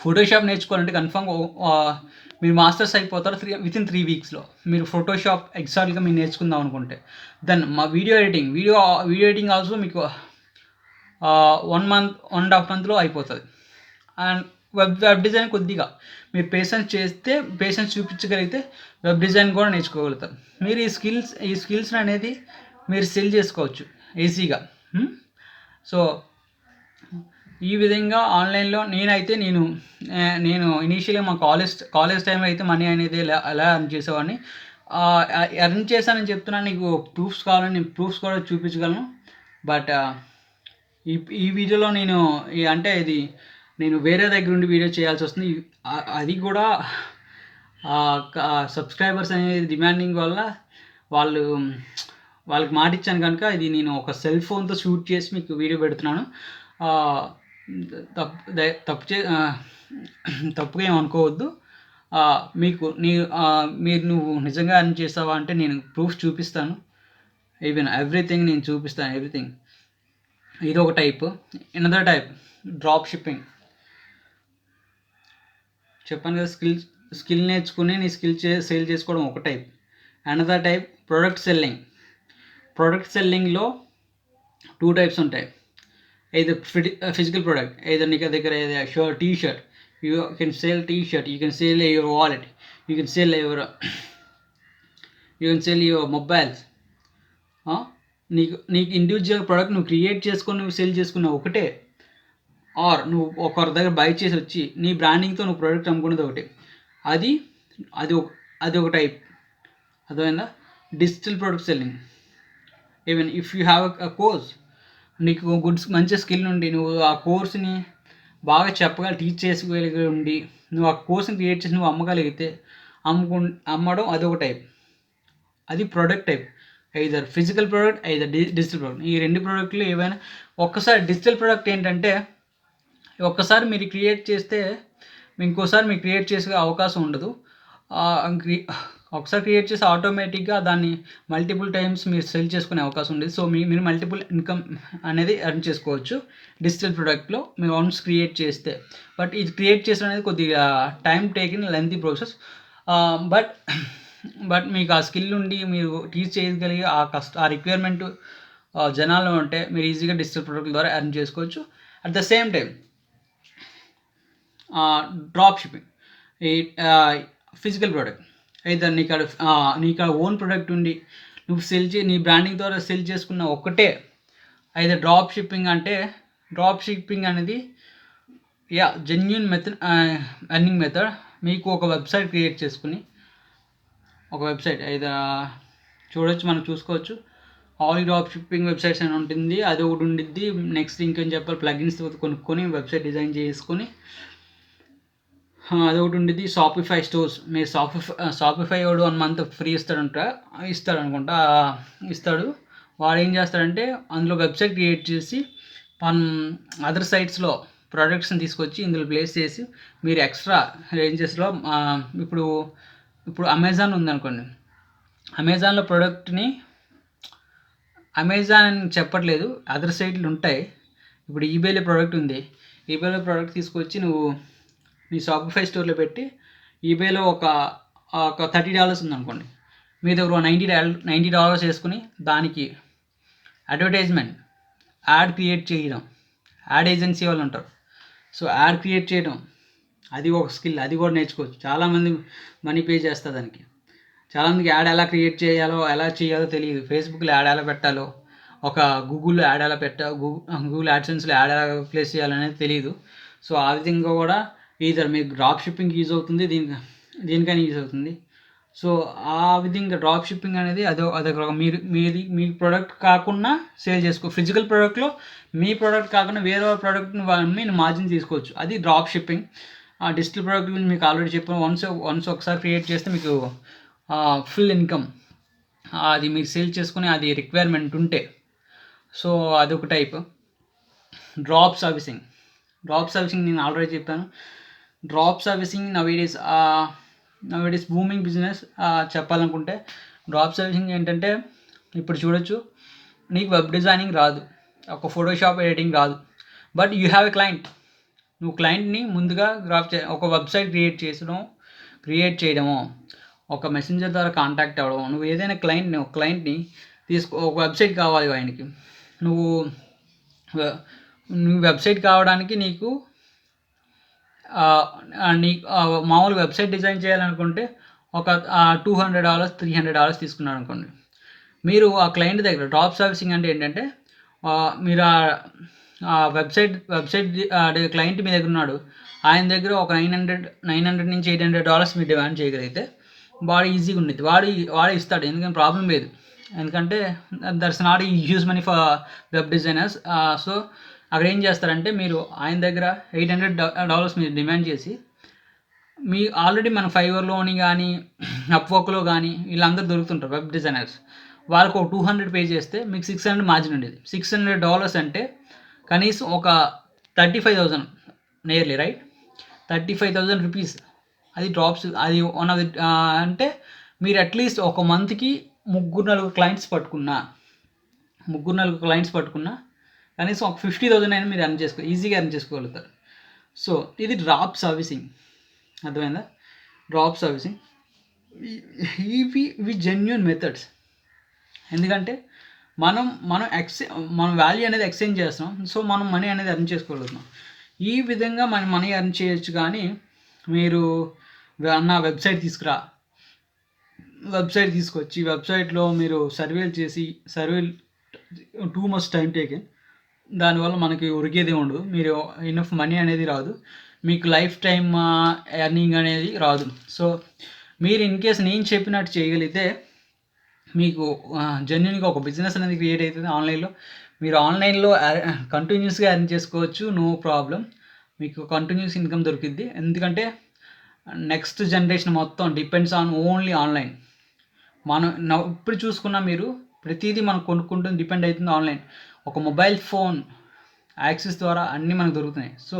Speaker 1: ఫోటోషాప్ నేర్చుకోవాలంటే కన్ఫర్మ్ మీరు మాస్టర్స్ అయిపోతారు వితిన్ 3 వీక్స్లో. మీరు ఫోటోషాప్ ఎగ్జాక్ట్గా మీరు నేర్చుకుందాం అనుకుంటే, దెన్ మా వీడియో ఎడిటింగ్ ఆల్సో మీకు 1.5 monthలో అయిపోతుంది. అండ్ వెబ్ డిజైన్ కొద్దిగా మీరు పేషెన్స్ చూపించగలిగితే వెబ్ డిజైన్ కూడా నేర్చుకోగలుగుతారు. మీరు ఈ స్కిల్స్ అనేది మీరు సెల్ చేసుకోవచ్చు ఈజీగా. సో ఈ విధంగా ఆన్లైన్లో నేను ఇనీషియల్గా మా కాలేజ్ టైంలో అయితే మనీ అనేది ఎలా ఎర్న్ చేసేవాడిని. ఎర్న్ చేశానని చెప్తున్నాను. నీకు ప్రూఫ్స్ కావాలని నేను ప్రూఫ్స్ కూడా చూపించగలను. బట్ ఈ వీడియోలో నేను వేరే దగ్గర నుండి వీడియో చేయాల్సి వస్తుంది. అది కూడా సబ్స్క్రైబర్స్ అనేది డిమాండింగ్ వల్ల వాళ్ళకి మాట ఇచ్చాను కనుక ఇది నేను ఒక సెల్ ఫోన్తో షూట్ చేసి మీకు వీడియో పెడుతున్నాను. తప్పుగా ఏమనుకోవద్దు. నువ్వు నిజంగా ఎర్న్ చేస్తావా అంటే నేను ప్రూఫ్ చూపిస్తాను. ఎవ్రీథింగ్ నేను చూపిస్తాను, ఎవ్రీథింగ్. ఇది ఒక type. Another type drop shipping. చెప్పాను కదా, స్కిల్ నేర్చుకుని నీ స్కిల్ సేల్ చేసుకోవడం ఒక టైప్. అనదర్ టైప్ ప్రొడక్ట్ సెల్లింగ్లో 2 types ఉంటాయి. either physical product, either nika దగ్గర shirt, t-shirt, you can sell t-shirt, you can sell your wallet, you can sell your mobiles. నీకు ఇండివిజువల్ ప్రోడక్ట్ నువ్వు create చేసుకొని నువ్వు sale చేసుకున్న ఒకటే, ఆర్ నువ్వు ఒకరి దగ్గర బై చేసి వచ్చి నీ బ్రాండింగ్తో నువ్వు ప్రోడక్ట్ అమ్ముకునేది ఒకటి. అది ఒక టైప్. అర్థమైందా? Digital product selling. Even if you have a course, నీకు మంచి స్కిల్ ఉండి నువ్వు ఆ కోర్స్ని బాగా టీచ్ చేసుకోగలిగి ఉండి నువ్వు ఆ కోర్స్ని క్రియేట్ చేసి నువ్వు అమ్మగలిగితే అమ్మడం అదొక టైప్, అది product type. Either physical product, either digital product. ఈ రెండు ప్రోడక్ట్లు ఏవైనా ఒక్కసారి డిజిటల్ ప్రోడక్ట్ ఏంటంటే ఒక్కసారి మీరు క్రియేట్ చేస్తే ఇంకోసారి మీరు క్రియేట్ చేసే అవకాశం ఉండదు. ఒకసారి క్రియేట్ చేసి ఆటోమేటిక్గా దాన్ని మల్టిపుల్ టైమ్స్ మీరు సెల్ చేసుకునే అవకాశం ఉండేది. సో మీరు మల్టిపుల్ ఇన్కమ్ అనేది ఎర్న్ చేసుకోవచ్చు డిజిటల్ ప్రోడక్ట్లో మీరు వన్స్ క్రియేట్ చేస్తే. బట్ ఇది క్రియేట్ చేసడం అనేది కొద్దిగా time taking lengthy process. But మీకు ఆ స్కిల్ ఉండి మీరు టీచ్ చేయగలిగే ఆ రిక్వైర్మెంట్ జనాల్లో ఉంటే మీరు ఈజీగా డిజిటల్ ప్రోడక్ట్ ద్వారా ఎర్న్ చేసుకోవచ్చు. At the same time drop shipping, ఈ ఫిజికల్ ప్రోడక్ట్ అయితే నీకు ఓన్ ప్రోడక్ట్ ఉండి నువ్వు నీ బ్రాండింగ్ ద్వారా సెల్ చేసుకున్న ఒక్కటే. అయితే డ్రాప్ షిప్పింగ్ అనేది జెన్యూన్ మెథడ్, ఎర్నింగ్ మెథడ్. మీకు ఒక వెబ్సైట్ క్రియేట్ చేసుకుని ఒక వెబ్సైట్ అయితే మనం చూసుకోవచ్చు. ఆల్ డ్రాప్ షిప్పింగ్ వెబ్సైట్స్ అని ఉంటుంది, అది ఒకటి ఉండిద్ది. నెక్స్ట్ ఇంకేం చెప్పాలి, ప్లగిన్స్ కొనుక్కొని వెబ్సైట్ డిజైన్ చేసుకొని అదొకటి ఉండిద్ది. షాపిఫై స్టోర్స్, మీరు షాపిఫై వాడు 1 month ఫ్రీ ఇస్తాడు. వాడు ఏం చేస్తాడంటే అందులో వెబ్సైట్ క్రియేట్ చేసి అదర్ సైట్స్లో ప్రోడక్ట్స్ని తీసుకొచ్చి ఇందులో ప్లేస్ చేసి మీరు ఎక్స్ట్రా రేంజెస్లో ఇప్పుడు అమెజాన్ ఉందనుకోండి, అమెజాన్లో ప్రోడక్ట్ని అమెజాన్ అని చెప్పట్లేదు, అదర్ సైట్లు ఉంటాయి. ఇప్పుడు ఈబేలో ప్రోడక్ట్ ఉంది, ఈబేలో ప్రోడక్ట్ తీసుకొచ్చి నువ్వు మీ షాపిఫై స్టోర్లో పెట్టి ఈబేలో ఒక $30 ఉందనుకోండి, మీ దగ్గర $90 వేసుకుని దానికి అడ్వర్టైజ్మెంట్ యాడ్ క్రియేట్ చేయడం, యాడ్ ఏజెన్సీ వాళ్ళు ఉంటారు. సో యాడ్ క్రియేట్ చేయడం అది ఒక స్కిల్, అది కూడా నేర్చుకోవచ్చు. చాలామంది మనీ పే చేస్తారు దానికి. చాలామందికి యాడ్ ఎలా క్రియేట్ చేయాలో తెలియదు. ఫేస్బుక్లో యాడ్ ఎలా పెట్టాలో, ఒక గూగుల్లో యాడ్ ఎలా గూగుల్ యాడ్సెన్స్లో యాడ్ ఎలా ప్లేస్ చేయాలనేది తెలియదు. సో ఆ విధంగా కూడా ఈజర్ మీకు డ్రాప్ షిప్పింగ్ యూజ్ అవుతుంది, దీనికైనా యూజ్ అవుతుంది. సో ఆ విధంగా డ్రాప్ షిప్పింగ్ అనేది అదొక మీ ప్రోడక్ట్ కాకుండా సేల్ ఫిజికల్ ప్రోడక్ట్లో మీ ప్రోడక్ట్ కాకుండా వేరే ప్రోడక్ట్ని మీరు మార్జిన్ తీసుకోవచ్చు, అది డ్రాప్ షిప్పింగ్. డిజిటల్ ప్రోడక్ట్ గురించి మీకు ఆల్రెడీ చెప్పాను. వన్స్ ఒకసారి క్రియేట్ చేస్తే మీకు ఫుల్ ఇన్కమ్, అది మీరు సేల్ చేసుకుని అది రిక్వైర్మెంట్ ఉంటే. సో అదొక టైప్. డ్రాప్ సర్వీసింగ్ నేను ఆల్రెడీ చెప్పాను. Drop servicing nowadays booming business. చెప్పాలనుకుంటే డ్రాప్ సర్వీసింగ్ ఏంటంటే ఇప్పుడు చూడొచ్చు, నీకు వెబ్ డిజైనింగ్ రాదు, ఒక ఫోటోషాప్ ఎడిటింగ్ రాదు, but you have a client. నువ్వు క్లయింట్ని ముందుగా ఒక వెబ్సైట్ క్రియేట్ చేయడము, ఒక మెసెంజర్ ద్వారా కాంటాక్ట్ అవ్వడం. నువ్వు ఏదైనా క్లయింట్ని ఒక వెబ్సైట్ కావాలి ఆయనకి. నువ్వు వెబ్సైట్ కావడానికి నీకు మామూలు వెబ్సైట్ డిజైన్ చేయాలనుకుంటే ఒక $200 $300 తీసుకున్నాడు అనుకోండి. మీరు ఆ క్లయింట్ దగ్గర డ్రాప్ సర్వీసింగ్ అంటే ఏంటంటే మీరు ఆ వెబ్సైట్ క్లయింట్ మీ దగ్గర ఉన్నాడు, ఆయన దగ్గర ఒక $900 నుంచి $800 మీరు డిమాండ్ చేయగలిగితే వాడు ఈజీగా ఉండేది, వాడు ఇస్తాడు. ఎందుకంటే ప్రాబ్లం లేదు, ఎందుకంటే that's not huge money for web designers. So అక్కడ ఏం చేస్తారంటే మీరు ఆయన దగ్గర $800 మీరు డిమాండ్ చేసి ఆల్రెడీ మన ఫైవర్లోని కానీ అప్వర్క్లో కానీ వీళ్ళందరూ దొరుకుతుంటారు వెబ్ డిజైనర్స్. వాళ్ళకు ఒక 200 పే చేస్తే మీకు $600 మార్జిన్ ఉండేది. $600 అంటే కనీసం ఒక 35,000 నియర్లీ, రైట్? 35,000 రూపీస్. అది డ్రాప్స్. అది వన్ ఆఫ్ ది అంటే మీరు అట్లీస్ట్ ఒక మంత్కి 3-4 క్లయింట్స్ పట్టుకున్నా కనీసం ఒక 50,000 అయినా మీరు ఈజీగా ఎర్న్ చేసుకోగలుగుతారు. సో ఇది డ్రాప్ సర్వీసింగ్, అర్థమైందా? డ్రాప్ సర్వీసింగ్ ఇవి జెన్యూన్ మెథడ్స్. ఎందుకంటే మనం వాల్యూ అనేది ఎక్స్చేంజ్ చేస్తున్నాం, సో మనం మనీ అనేది ఎర్న్ చేసుకోగలుగుతున్నాం. ఈ విధంగా మనం మనీ ఎర్న్ చేయొచ్చు. కానీ మీరు వెబ్సైట్ తీసుకొచ్చి వెబ్సైట్లో మీరు సర్వేలు టూ మచ్ టైం టేకెన్, దానివల్ల మనకి ఉరికేది ఉండదు, మీరు ఇనఫ్ మనీ అనేది రాదు, మీకు లైఫ్ టైమ్ ఎర్నింగ్ అనేది రాదు. సో మీరు ఇన్ కేస్ నేను చెప్పినట్టు చేయగలిగితే మీకు జెన్యూన్గా ఒక బిజినెస్ అనేది క్రియేట్ అవుతుంది ఆన్లైన్లో. మీరు ఆన్లైన్లో కంటిన్యూస్గా ఎర్న్ చేసుకోవచ్చు, నో ప్రాబ్లం. మీకు కంటిన్యూస్ ఇన్కమ్ దొరికిద్ది. ఎందుకంటే నెక్స్ట్ జనరేషన్ మొత్తం డిపెండ్స్ ఆన్ ఓన్లీ ఆన్లైన్. మనం ఇప్పుడు చూసుకున్నా మీరు ప్రతిదీ మనం కొనుక్కుంటుంది డిపెండ్ అవుతుంది ఆన్లైన్. ఒక మొబైల్ ఫోన్ యాక్సెస్ ద్వారా అన్నీ మనకు దొరుకుతున్నాయి. సో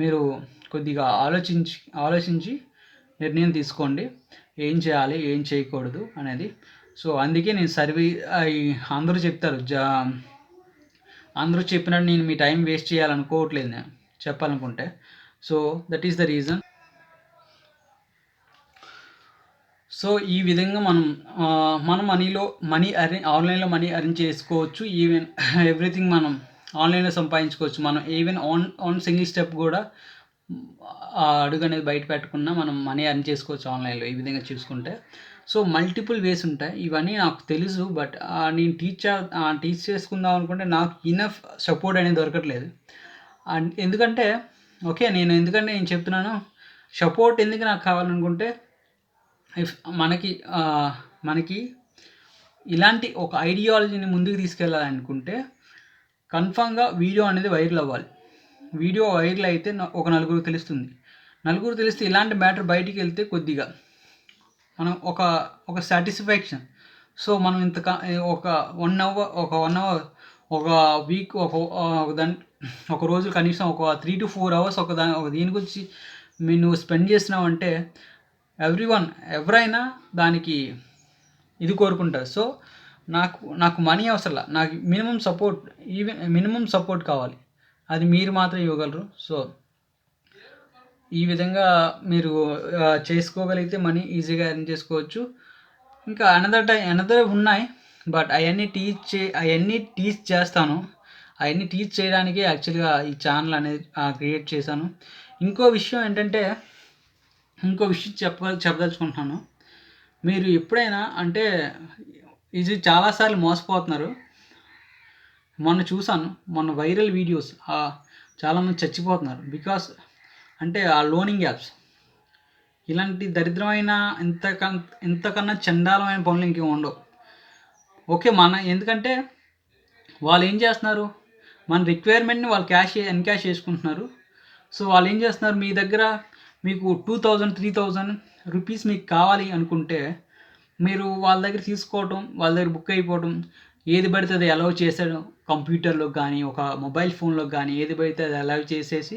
Speaker 1: మీరు కొద్దిగా ఆలోచించి నిర్ణయం తీసుకోండి, ఏం చేయాలి ఏం చేయకూడదు అనేది. సో అందుకే నేను అందరూ చెప్తారు, అందరూ చెప్పినట్టు నేను మీ టైం వేస్ట్ చేయాలనుకోవట్లేదు నేను చెప్పాలనుకుంటే. So that is the reason. So ఈ విధంగా మనం ఆన్లైన్లో మనీ అర్న్ చేసుకోవచ్చు. ఈవెన్ ఎవ్రీథింగ్ మనం ఆన్లైన్లో సంపాదించుకోవచ్చు. మనం ఈవెన్ ఆన్ సింగిల్ స్టెప్ కూడా అడుగు అనేది బయట పెట్టకుండా మనం మనీ అర్న్ చేసుకోవచ్చు ఆన్లైన్లో ఈ విధంగా చూసుకుంటే. సో మల్టిపుల్ వేస్ ఉంటాయి, ఇవన్నీ నాకు తెలుసు. బట్ నేను టీచ్ చేసుకుందాం అనుకుంటే నాకు ఇనఫ్ సపోర్ట్ అనేది దొరకట్లేదు. ఎందుకంటే నేను చెప్తున్నాను, సపోర్ట్ ఎందుకు నాకు కావాలనుకుంటే, ఇఫ్ మనకి ఇలాంటి ఒక ఐడియాలజీని ముందుకు తీసుకెళ్ళాలనుకుంటే కన్ఫామ్గా వీడియో అనేది వైరల్ అవ్వాలి. వీడియో వైరల్ అయితే ఒక నలుగురికి తెలుస్తుంది. నలుగురు తెలిస్తే ఇలాంటి మ్యాటర్ బయటికి వెళ్తే కొద్దిగా మనం ఒక సాటిస్ఫాక్షన్. సో మనం ఒక 1 అవర్ ఒక వీక్ ఒక రోజు కనీసం ఒక 3 to 4 అవర్స్ ఒక దీని గురించి నువ్వు స్పెండ్ చేసినావంటే ఎవరైనా దానికి ఇది కోరుకుంటారు. సో నాకు మనీ అవసరంలా, నాకు మినిమం సపోర్ట్ కావాలి, అది మీరు మాత్రం ఇవ్వగలరు. సో ఈ విధంగా మీరు చేసుకోగలిగితే మనీ ఈజీగా ఎర్న్ చేసుకోవచ్చు. ఇంకా అనదర్ ఉన్నాయి, బట్ అవన్నీ టీచ్ చేస్తాను. అవన్నీ టీచ్ చేయడానికి యాక్చువల్గా ఈ ఛానల్ అనేది క్రియేట్ చేశాను. ఇంకో విషయం చెప్పదలుచుకుంటున్నాను. మీరు ఎప్పుడైనా ఇది చాలాసార్లు మోసపోతున్నారు. మొన్న వైరల్ వీడియోస్ చాలామంది చచ్చిపోతున్నారు. బికాస్ ఆ లోనింగ్ యాప్స్, ఇలాంటి దరిద్రమైన ఇంతకన్నా చండాలమైన పనులు ఇంకేం ఉండవు. ఓకే, ఎందుకంటే వాళ్ళు ఏం చేస్తున్నారు, మన రిక్వైర్మెంట్ని వాళ్ళు ఎన్కాష్ చేసుకుంటున్నారు. సో వాళ్ళు ఏం చేస్తున్నారు, మీ దగ్గర మీకు 2000 3000 రూపీస్ మీకు కావాలి అనుకుంటే మీరు వాళ్ళ దగ్గర తీసుకోవటం, వాళ్ళ దగ్గర బుక్ అయిపోవటం, ఏది పడితే అది అలౌ చేసాడు. కంప్యూటర్లో కానీ ఒక మొబైల్ ఫోన్లో కానీ ఏది పడితే అది అలౌ చేసేసి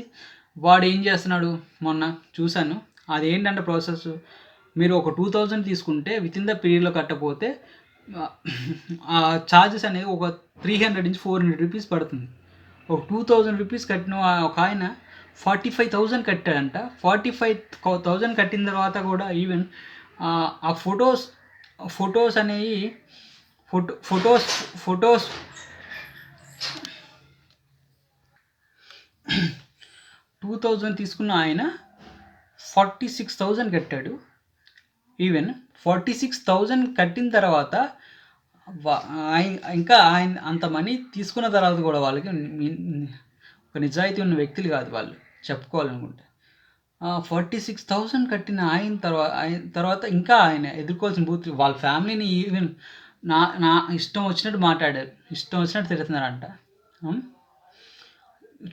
Speaker 1: వాడు ఏం చేస్తున్నాడు, మొన్న చూశాను. అది ఏంటంటే ప్రాసెస్, మీరు ఒక 2000 తీసుకుంటే వితిన్ ద పీరియడ్లో కట్టకపోతే ఆ ఛార్జెస్ అనేది ఒక 300 నుంచి 400 రూపీస్ పడుతుంది. ఒక 2000 రూపీస్ కట్టిన ఒక ఆయన 45,000 కట్టాడంట. 45,000 కట్టిన తర్వాత కూడా ఈవెన్ ఆ ఫొటోస్ అనేవి ఫొటోస్ 2000 తీసుకున్న ఆయన 46,000 కట్టాడు. ఈవెన్ 46,000 కట్టిన తర్వాత ఆయన అంత మనీ తీసుకున్న తర్వాత కూడా వాళ్ళకి ఒక నిజాయితీ ఉన్న వ్యక్తులు కాదు వాళ్ళు చెప్పుకోవాలనుకుంటే. 46,000 కట్టిన ఆయన తర్వాత ఇంకా ఆయన ఎదుర్కోవాల్సిన బూతులు, వాళ్ళ ఫ్యామిలీని ఈవెన్ నా ఇష్టం వచ్చినట్టు మాట్లాడారు, ఇష్టం వచ్చినట్టు తిడుతున్నారంట.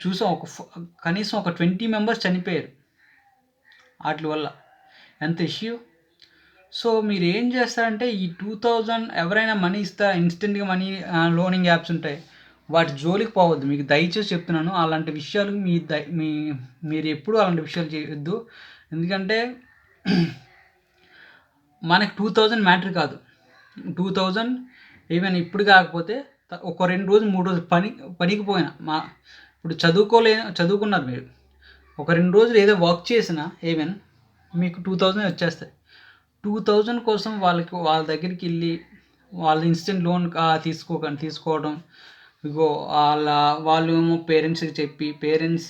Speaker 1: చూసాం, కనీసం ఒక 20 మెంబర్స్ చనిపోయారు వాటి వల్ల. ఎంత ఇష్యూ. సో మీరు ఏం చేస్తారంటే ఈ 2000 ఎవరైనా మనీ ఇస్తారా, ఇన్స్టెంట్గా మనీ లోనింగ్ యాప్స్ ఉంటాయి, వాటి జోలికి పోవద్దు. మీకు దయచేసి చెప్తున్నాను, అలాంటి విషయాలు మీరు ఎప్పుడు అలాంటి విషయాలు చేయొద్దు. ఎందుకంటే మనకి 2000 మ్యాటర్ కాదు. 2000 ఈవెన్ ఇప్పుడు కాకపోతే ఒక 2 రోజులు 3 రోజులు పనికి పోయినా ఇప్పుడు చదువుకున్నారు మీరు, ఒక 2 రోజులు ఏదో వర్క్ చేసినా ఈవెన్ మీకు 2000 వచ్చేస్తాయి. 2000 కోసం వాళ్ళ దగ్గరికి వెళ్ళి వాళ్ళ ఇన్స్టెంట్ లోన్ తీసుకోవడం, ఇగో వాళ్ళు ఏమో పేరెంట్స్కి చెప్పి పేరెంట్స్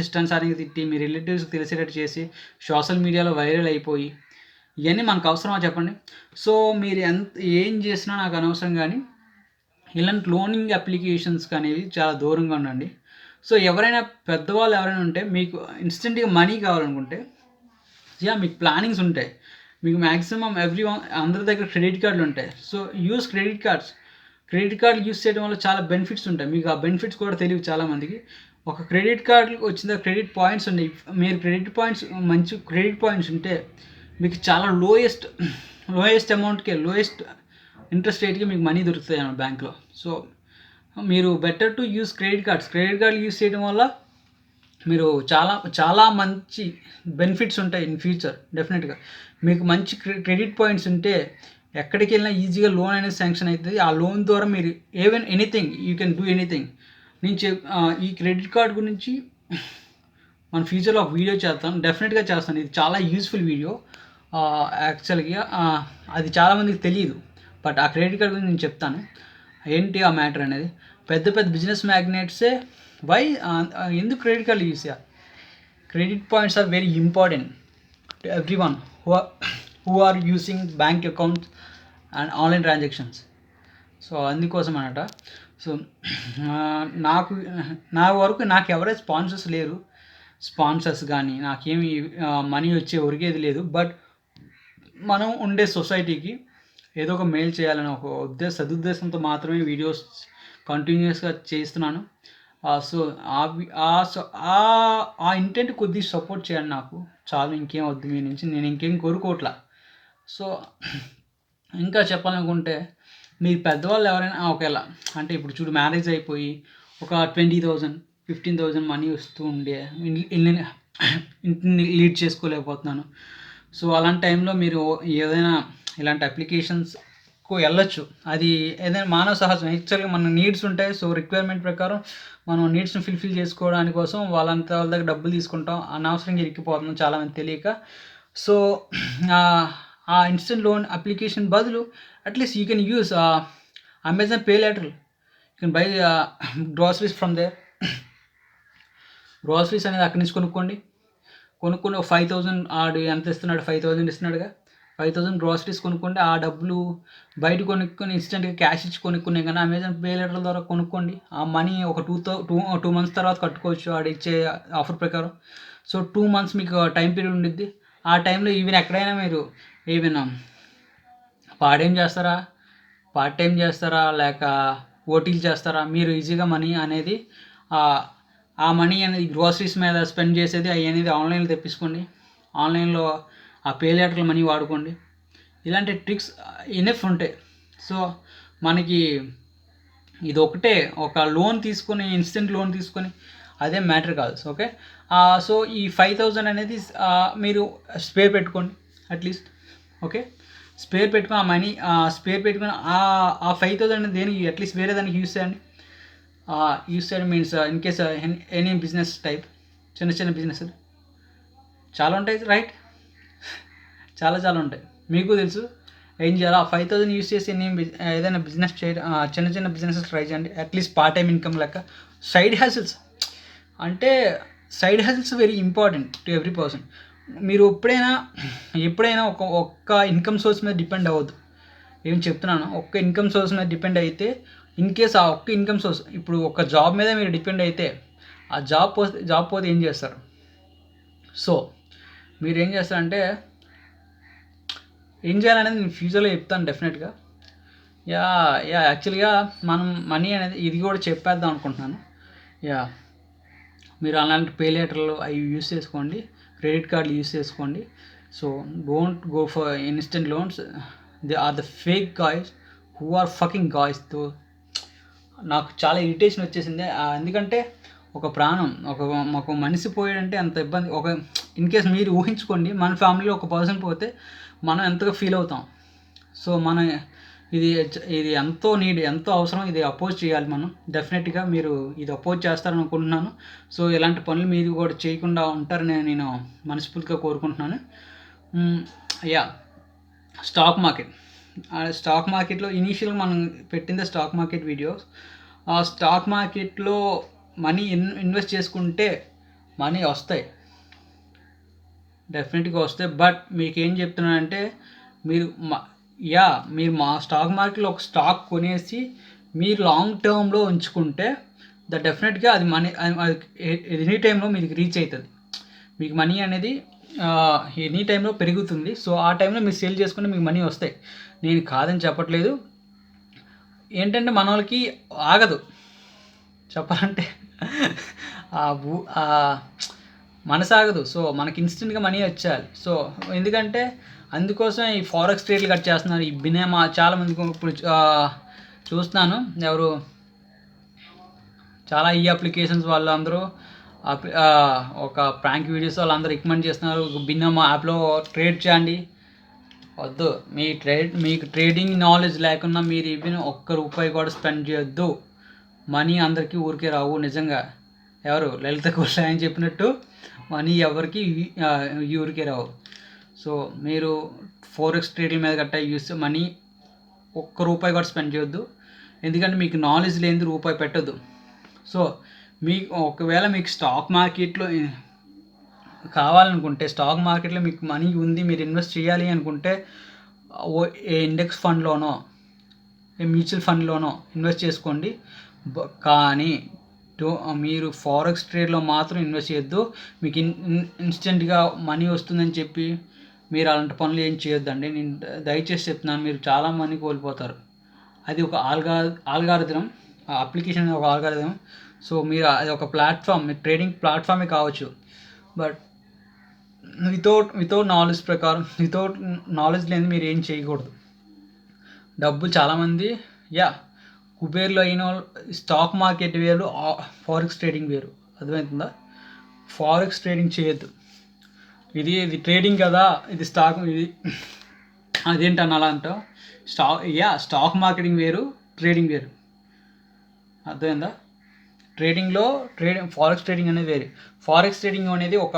Speaker 1: ఇష్టానుసారంగా తిట్టి మీ రిలేటివ్స్కి తెలిసేటట్టు చేసి సోషల్ మీడియాలో వైరల్ అయిపోయి ఇవన్నీ మనకు అవసరమా చెప్పండి. సో మీరు ఏం చేసినా నాకు అనవసరం, కానీ ఇలాంటి లోనింగ్ అప్లికేషన్స్కి అనేవి చాలా దూరంగా ఉండండి. సో పెద్దవాళ్ళు ఎవరైనా ఉంటే మీకు ఇన్స్టెంట్గా మనీ కావాలనుకుంటే మీకు ప్లానింగ్స్ ఉంటాయి. మీకు మ్యాక్సిమం అందరి దగ్గర క్రెడిట్ కార్డులు ఉంటాయి. So use credit cards. Credit card use చేయడం వల్ల చాలా బెనిఫిట్స్ ఉంటాయి. మీకు ఆ బెనిఫిట్స్ కూడా తెలియవు చాలామందికి. ఒక క్రెడిట్ కార్డు వచ్చిన క్రెడిట్ పాయింట్స్ ఉన్నాయి. మీరు మంచి క్రెడిట్ పాయింట్స్ ఉంటే మీకు చాలా లోయెస్ట్ అమౌంట్కే, లోయెస్ట్ ఇంట్రెస్ట్ రేట్కి మీకు మనీ దొరుకుతాయి అన్నమాట బ్యాంక్లో. సో మీరు better to use credit card use చేయడం వల్ల మీరు చాలా మంచి బెనిఫిట్స్ ఉంటాయి ఇన్ ఫ్యూచర్. డెఫినెట్గా మీకు మంచి క్రెడిట్ పాయింట్స్ ఉంటే ఎక్కడికి వెళ్ళినా ఈజీగా లోన్ అనేది శాంక్షన్ అవుతుంది. ఆ లోన్ ద్వారా మీరు anything you can do anything. ఈ క్రెడిట్ కార్డ్ గురించి మన ఫ్యూచర్లో ఒక వీడియో చేస్తాను, డెఫినెట్గా చేస్తాను. ఇది చాలా యూస్ఫుల్ వీడియో. యాక్చువల్గా అది చాలామందికి తెలియదు, బట్ ఆ క్రెడిట్ కార్డ్ గురించి నేను చెప్తాను ఏంటి ఆ మ్యాటర్ అనేది. పెద్ద బిజినెస్ మ్యాగ్నెట్సే ఎందుకు క్రెడిట్ కార్డులు యూస్ చేయాలి? Credit points are very important to everyone who are using bank accounts and online transactions. So అందుకోసం అనమాట. సో నా వరకు నాకు ఎవరైతే స్పాన్సర్స్ లేరు, స్పాన్సర్స్ కానీ నాకేమి మనీ ఒరిగేది లేదు. బట్ మనం ఉండే సొసైటీకి ఏదో ఒక మెయిల్ చేయాలని ఒక సదుద్దేశంతో మాత్రమే వీడియోస్ కంటిన్యూస్గా చేస్తున్నాను. సో ఆ ఇంటెంట్ కొద్దిగా సపోర్ట్ చేయండి నాకు చాలు. ఇంకేం వద్దు మీ నుంచి, నేను ఇంకేం కోరుకోవట్లా. సో ఇంకా చెప్పాలనుకుంటే మీరు పెద్దవాళ్ళు ఎవరైనా ఒకవేళ అంటే ఇప్పుడు చూడు, మ్యారేజ్ అయిపోయి ఒక 20,000 15,000 మనీ వస్తూ ఉండే ఇంటిని లీడ్ చేసుకోలేకపోతున్నాను. సో అలాంటి టైంలో మీరు ఏదైనా ఇలాంటి అప్లికేషన్స్కు వెళ్ళొచ్చు. అది ఏదైనా మానవ సహజం. యాక్చువల్గా మన నీడ్స్ ఉంటాయి. సో రిక్వైర్మెంట్ ప్రకారం మనం నీడ్స్ని ఫుల్ఫిల్ చేసుకోవడానికి కోసం వాళ్ళ దగ్గర డబ్బులు తీసుకుంటాం, అనవసరంగా ఇరికిపోతున్నాం చాలామంది తెలియక. సో ఆ ఇన్స్టెంట్ లోన్ అప్లికేషన్ బదులు at least you can use Amazon pay later. You can buy groceries from there. Groceries అనేది అక్కడి నుంచి కొనుక్కొని ఒక 5,000 ఆడు ఎంత ఇస్తున్నాడు, 5,000 ఇస్తున్నాడుగా, 5,000 గ్రాసరీస్ కొనుక్కోండి. ఆ డబ్బులు బయట కొనుక్కొని ఇన్స్టెంట్గా క్యాష్ ఇచ్చి కొనుక్కునే కానీ అమెజాన్ పే లెటర్ ద్వారా కొనుక్కోండి. ఆ మనీ ఒక 2 months తర్వాత కట్టుకోవచ్చు ఆడు ఇచ్చే ఆఫర్ ప్రకారం. సో 2 months మీకు టైం పీరియడ్ ఉండిద్ది. ఆ టైంలో ఈవెన్ ఎక్కడైనా మీరు ఏమైనా పార్ట్ టైం చేస్తారా లేక ఓటీలు చేస్తారా, మీరు ఈజీగా మనీ అనేది ఆ మనీ అనేది గ్రోసరీస్ మీద స్పెండ్ చేసేది అవి అనేది ఆన్లైన్లో తెప్పించుకోండి. ఆన్లైన్లో ఆ పే లెటర్ల మనీ వాడుకోండి. ఇలాంటి ట్రిక్స్ ఎనఫ్ ఉంటాయి. సో మనకి ఇది ఒకటే, ఒక లోన్ తీసుకొని ఇన్స్టెంట్ లోన్ తీసుకొని అదే మ్యాటర్ కాదు. ఓకే. సో ఈ 5,000 అనేది మీరు స్పేర్ పెట్టుకోండి అట్లీస్ట్. ఓకే, స్పేర్ పెట్టుకుని ఆ మనీ పెట్టుకుని ఆ 5,000 అనేది దేనికి అట్లీస్ట్ వేరే దానికి యూస్ చేయండి. Means in case any business type, చిన్న బిజినెస్ చాలా ఉంటాయి రైట్, చాలా ఉంటాయి. మీకు తెలుసు ఏం చేయాలి. ఆ 5,000 యూస్ చేసి ఏదైనా బిజినెస్ చిన్న బిజినెస్ ట్రై చేయండి. అట్లీస్ట్ పార్ట్ టైం ఇన్కమ్ లెక్క. Side hustles very important to every person. మీరు ఎప్పుడైనా ఒక్క ఇన్కమ్ సోర్స్ మీద డిపెండ్ అవ్వద్దు. ఏం చెప్తున్నాను, ఒక్క ఇన్కమ్ సోర్స్ మీద డిపెండ్ అయితే, ఇన్ కేస్ ఆ ఒక్క ఇన్కమ్ సోర్స్ ఇప్పుడు ఒక జాబ్ మీద మీరు డిపెండ్ అయితే ఆ జాబ్ పోతే ఏం చేస్తారు? సో మీరు ఏం చేస్తారంటే, ఏం చేయాలనేది నేను ఫ్యూచర్లో చెప్తాను డెఫినెట్గా. యాక్చువల్గా మనం మనీ అనేది ఇది కూడా చెప్పేద్దాం అనుకుంటున్నాను. మీరు అలాంటి పే లెటర్లు అవి యూస్ చేసుకోండి, క్రెడిట్ కార్డులు యూస్ చేసుకోండి. So don't go for instant loans. They are the fake guys who are fucking guys. తో నాకు చాలా ఇరిటేషన్ వచ్చేసింది. ఎందుకంటే ఒక ప్రాణం, ఒక మనిషి పోయాడంటే అంత ఇబ్బంది. ఇన్ కేస్ మీరు ఊహించుకోండి, మన ఫ్యామిలీలో ఒక పర్సన్ పోతే మనం ఎంతగా ఫీల్ అవుతాం. సో ఇది ఎంతో అవసరం. ఇది అపోజ్ చేయాలి మనం డెఫినెట్గా. మీరు ఇది అపోజ్ చేస్తారని అనుకుంటున్నాను. సో ఇలాంటి పనులు మీరు కూడా చేయకుండా ఉంటారని నేను మనస్ఫూర్తిగా కోరుకుంటున్నాను. స్టాక్ మార్కెట్లో ఇనీషియల్గా మనం పెట్టిందే స్టాక్ మార్కెట్ వీడియోస్. ఆ స్టాక్ మార్కెట్లో మనీ ఇన్వెస్ట్ చేసుకుంటే మనీ వస్తాయి, డెఫినెట్గా వస్తాయి. బట్ మీకు ఏం చెప్తున్నానంటే, మీరు మా స్టాక్ మార్కెట్లో ఒక స్టాక్ కొనేసి మీరు లాంగ్ టర్మ్లో ఉంచుకుంటే డెఫినెట్గా అది మనీ ఎనీ టైంలో మీకు రీచ్ అవుతుంది. మీకు మనీ అనేది ఎనీ టైంలో పెరుగుతుంది. సో ఆ టైంలో మీరు సేల్ చేసుకుంటే మీకు మనీ వస్తాయి. నేను కాదని చెప్పట్లేదు. ఏంటంటే మన వాళ్ళకి ఆగదు చెప్పాలంటే ఆ భూ మనసాగదు. సో మనకి ఇన్స్టెంట్గా మనీ వచ్చేయాలి. సో ఎందుకంటే అందుకోసం ఈ ఫారెక్స్ ట్రేడ్లు కట్ చేస్తున్నారు. ఈ బినామా చాలామంది ఇప్పుడు చూస్తున్నాను, ఎవరు చాలా ఈ అప్లికేషన్స్ వాళ్ళు అందరూ ఒక ప్రాంక్ వీడియోస్ వాళ్ళందరూ రికమెండ్ చేస్తున్నారు, బినామా యాప్లో ట్రేడ్ చేయండి. వద్దు, మీకు ట్రేడింగ్ నాలెడ్జ్ లేకుండా మీరు ఈవెన్ ఒక్క రూపాయి కూడా స్పెండ్ చేయొద్దు. మనీ అందరికీ ఊరికే రావు. నిజంగా ఎవరు లలిత కుషాయని చెప్పినట్టు మనీ ఎవరికి ఊరికే రావు. సో మీరు ఫోరెక్స్ ట్రేడింగ్ మీద గట్టా యూస్ మనీ ఒక్క రూపాయి కూడా స్పెండ్ చేయొద్దు. ఎందుకంటే మీకు నాలెడ్జ్ లేనిది రూపాయి పెట్టద్దు. సో మీకు ఒకవేళ మీకు స్టాక్ మార్కెట్లో కావాలనుకుంటే, స్టాక్ మార్కెట్లో మీకు మనీ ఉంది, మీరు ఇన్వెస్ట్ చేయాలి అనుకుంటే ఏ ఇండెక్స్ ఫండ్లోనో ఏ మ్యూచువల్ ఫండ్లోనో ఇన్వెస్ట్ చేసుకోండి. కానీ మీరు ఫారెక్స్ ట్రేడ్లో మాత్రం ఇన్వెస్ట్ చేయొద్దు. మీకు ఇన్స్టెంట్గా మనీ వస్తుందని చెప్పి మీరు అలాంటి పనులు ఏం చేయొద్దండి. నేను దయచేసి చెప్తున్నాను, మీరు చాలా మనీ కోల్పోతారు. అది ఒక ఆల్గారిథం, అప్లికేషన్ ఒక ఆల్గారిథం. సో మీరు అది ఒక ప్లాట్ఫామ్, మీరు ట్రేడింగ్ ప్లాట్ఫామే కావచ్చు. బట్ వితౌట్ నాలెడ్జ్ ప్రకారం, వితౌట్ నాలెడ్జ్ లేని మీరు ఏం చేయకూడదు. డబ్బులు చాలామంది కుబేర్లో అయిన స్టాక్ మార్కెట్ వేరు, ఫారెక్స్ ట్రేడింగ్ వేరు. అర్థమవుతుందా? ఫారెక్స్ ట్రేడింగ్ చేయొద్దు. ఇది ట్రేడింగ్ కదా, ఇది స్టాక్, ఇది అదేంటని అలా అంటావు. స్టాక్ మార్కెటింగ్ వేరు, ట్రేడింగ్ వేరు. అర్థమైందా? ఫారెక్స్ ట్రేడింగ్ అనేది వేరు. ఫారెక్స్ ట్రేడింగ్ అనేది ఒక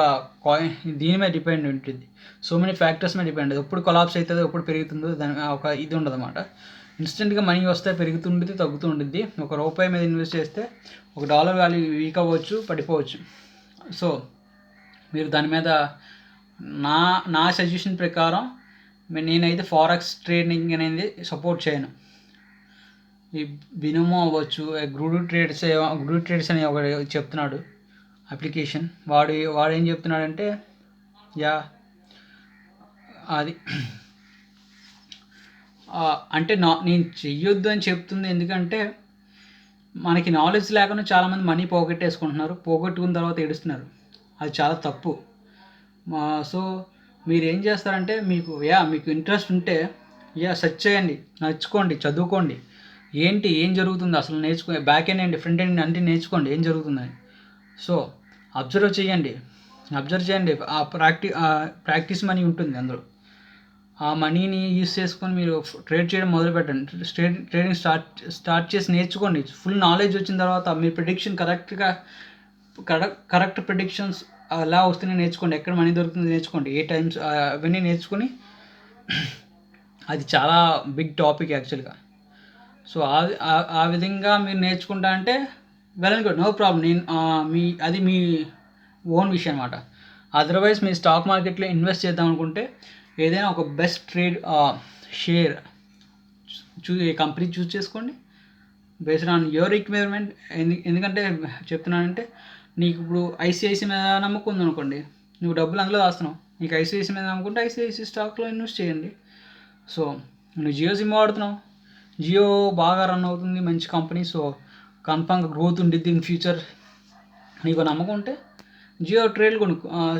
Speaker 1: దీని మీద డిపెండ్ ఉంటుంది. సో మెనీ ఫ్యాక్టర్స్ మీద డిపెండ్. ఎప్పుడు కొలాప్స్ అవుతుందో, ఎప్పుడు పెరుగుతుందో దాని ఒక ఇది ఉండదు అన్నమాట. ఇన్స్టెంట్గా మనీ వస్తే పెరుగుతుంటుంది, తగ్గుతూ ఉంటుంది. ఒక రూపాయి మీద ఇన్వెస్ట్ చేస్తే $1 వాల్యూ వీక్ అవ్వచ్చు, పడిపోవచ్చు. సో మీరు దాని మీద నా సజెషన్ ప్రకారం నేనైతే ఫారెక్స్ ట్రేడింగ్ అనేది సపోర్ట్ చేయను. ఈ బినోమో అవ్వచ్చు, గ్రూడ్ ట్రేడ్స్ అని ఒక చెప్తున్నాడు అప్లికేషన్. వాడు ఏం చెప్తున్నాడంటే అది అంటే నేను చెయ్యొద్దు అని చెప్తుంది. ఎందుకంటే మనకి నాలెడ్జ్ లేకుండా చాలామంది మనీ పోగొట్టుకున్న తర్వాత ఏడుస్తున్నారు. అది చాలా తప్పు. సో మీరు ఏం చేస్తారంటే, మీకు ఇంట్రెస్ట్ ఉంటే సెర్చ్ చేయండి, నేర్చుకోండి, చదువుకోండి. ఏం జరుగుతుంది అసలు back end and front end అంటే నేర్చుకోండి ఏం జరుగుతుందని. సో అబ్జర్వ్ చేయండి. ప్రాక్టీస్ మనీ ఉంటుంది అందులో. ఆ మనీని యూస్ చేసుకొని మీరు ట్రేడ్ చేయడం మొదలు పెట్టండి. ట్రేడింగ్ స్టార్ట్ చేసి నేర్చుకోండి. ఫుల్ నాలెడ్జ్ వచ్చిన తర్వాత మీ ప్రిడిక్షన్ కరెక్ట్ ప్రిడిక్షన్స్ ఎలా వస్తున్నాయి నేర్చుకోండి. ఎక్కడ మనీ దొరుకుతుంది నేర్చుకోండి. ఏ టైమ్స్ అవన్నీ నేర్చుకొని, అది చాలా బిగ్ టాపిక్ యాక్చువల్గా. సో ఆ విధంగా మీరు నేర్చుకుంటా అంటే well and good, no problem. అది మీ ఓన్ విషయం అనమాట. అదర్వైజ్ మీరు స్టాక్ మార్కెట్లో ఇన్వెస్ట్ చేద్దాం అనుకుంటే ఏదైనా ఒక బెస్ట్ ట్రేడ్ షేర్ కంపెనీ చూస్ చేసుకోండి బేస్డ్ ఆన్ యువర్ రిక్వైర్మెంట్. ఎందుకంటే చెప్తున్నానంటే, నీకు ఇప్పుడు ఐసిఐసి మీద నమ్మకం ఉందనుకోండి, నువ్వు డబ్బులు అందులో దాస్తున్నావు, నీకు ఐసిఐసి మీద నమ్ముకుంటే ఐసిఐసి స్టాక్లో ఇన్వెస్ట్ చేయండి. సో నువ్వు జియో సిమ్ వాడుతున్నావు, జియో బాగా రన్ అవుతుంది, మంచి కంపెనీ. సో కన్ఫామ్గా గ్రోత్ ఉండిద్ది ఇన్ ఫ్యూచర్. నీకు నమ్మకం ఉంటే జియో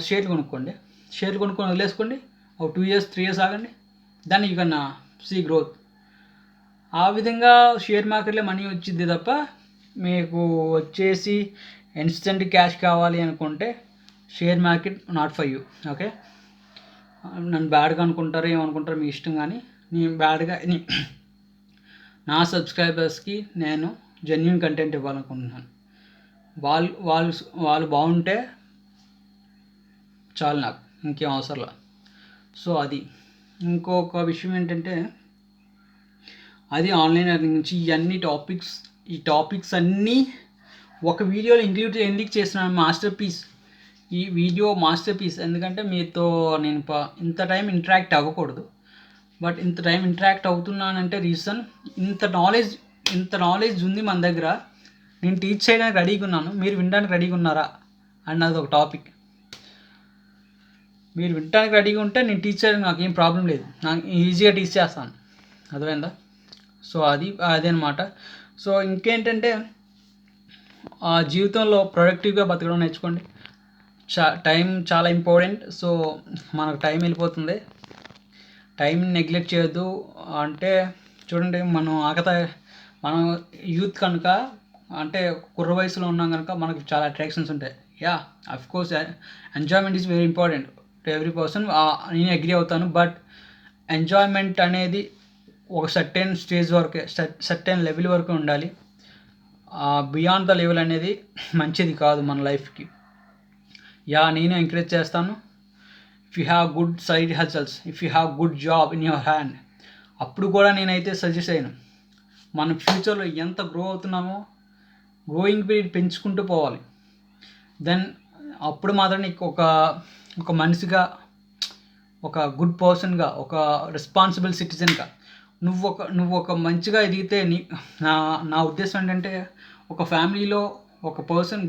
Speaker 1: షేర్లు కొనుక్కోండి. షేర్లు కొనుక్కొని వదిలేసుకోండి. ఒక 2 years 3 years ఆగండి. దాన్ని యూ కెన్ సీ గ్రోత్. ఆ విధంగా షేర్ మార్కెట్లో మనీ వచ్చింది తప్ప మీకు వచ్చేసి ఇన్స్టెంట్ క్యాష్ కావాలి అనుకుంటే share market not for you. Okay, నన్ను బ్యాడ్గా అనుకుంటారు, ఏమనుకుంటారు మీ ఇష్టం. కానీ నేను బ్యాడ్గా నా సబ్స్క్రైబర్స్కి నేను జెన్యూన్ కంటెంట్ ఇవ్వాలనుకుంటున్నాను. వాళ్ళు బాగుంటే చాలు, నాకు ఇంకేం అవసరంలా. సో అది ఇంకొక విషయం ఏంటంటే, అది ఆన్లైన్ ఎర్నింగ్ నుంచి ఈ టాపిక్స్ అన్నీ ఒక వీడియోలో ఇంక్లూడ్ ఎందుకు చేస్తున్నాను, మాస్టర్ పీస్. ఈ వీడియో మాస్టర్ పీస్. ఎందుకంటే మీతో నేను ఇంత టైం ఇంటరాక్ట్ అవ్వకూడదు, బట్ ఇంత టైం ఇంటరాక్ట్ అవుతున్నానంటే రీజన్ ఇంత నాలెడ్జ్ ఉంది మన దగ్గర. నేను టీచ్ చేయడానికి రెడీగా ఉన్నాను, మీరు వినడానికి రెడీగా ఉన్నారా అన్నది ఒక టాపిక్. మీరు వినటానికి రెడీగా ఉంటే నేను టీచ్ చేయడానికి నాకేం ప్రాబ్లం లేదు, నాకు ఈజీగా టీచ్ చేస్తాను. అర్థమైందా? సో అదనమాట. సో ఇంకేంటంటే జీవితంలో ప్రొడక్టివ్గా బతకడం నేర్చుకోండి. టైం చాలా ఇంపార్టెంట్. సో మనకు టైం వెళ్ళిపోతుంది, టైం నెగ్లెక్ట్ చేయొద్దు. అంటే చూడండి, మనం యూత్ కనుక, అంటే కుర్ర వయసులో ఉన్నాం కనుక మనకు చాలా అట్రాక్షన్స్ ఉంటాయి. Of course enjoyment is very important to every person, నేను అగ్రీ అవుతాను. బట్ ఎంజాయ్మెంట్ అనేది ఒక సర్టెన్ స్టేజ్ వరకే, సర్టెన్ లెవెల్ వరకు ఉండాలి. బియాండ్ ద లెవెల్ అనేది మంచిది కాదు మన లైఫ్కి. నేను ఎంకరేజ్ చేస్తాను. If you have good side hustles, if you have good job in your hand, అప్పుడు కూడా నేనైతే సజెస్ట్ అయ్యాను, మనం ఫ్యూచర్లో ఎంత గ్రో అవుతున్నామో గ్రోయింగ్ పీరియడ్ పెంచుకుంటూ పోవాలి. దెన్ అప్పుడు మాత్రం నీకు ఒక మనిషిగా, ఒక గుడ్ పర్సన్గా, ఒక రెస్పాన్సిబుల్ సిటిజన్గా నువ్వు ఒక మంచిగా ఎదిగితే నా ఉద్దేశం ఏంటంటే, ఒక ఫ్యామిలీలో ఒక పర్సన్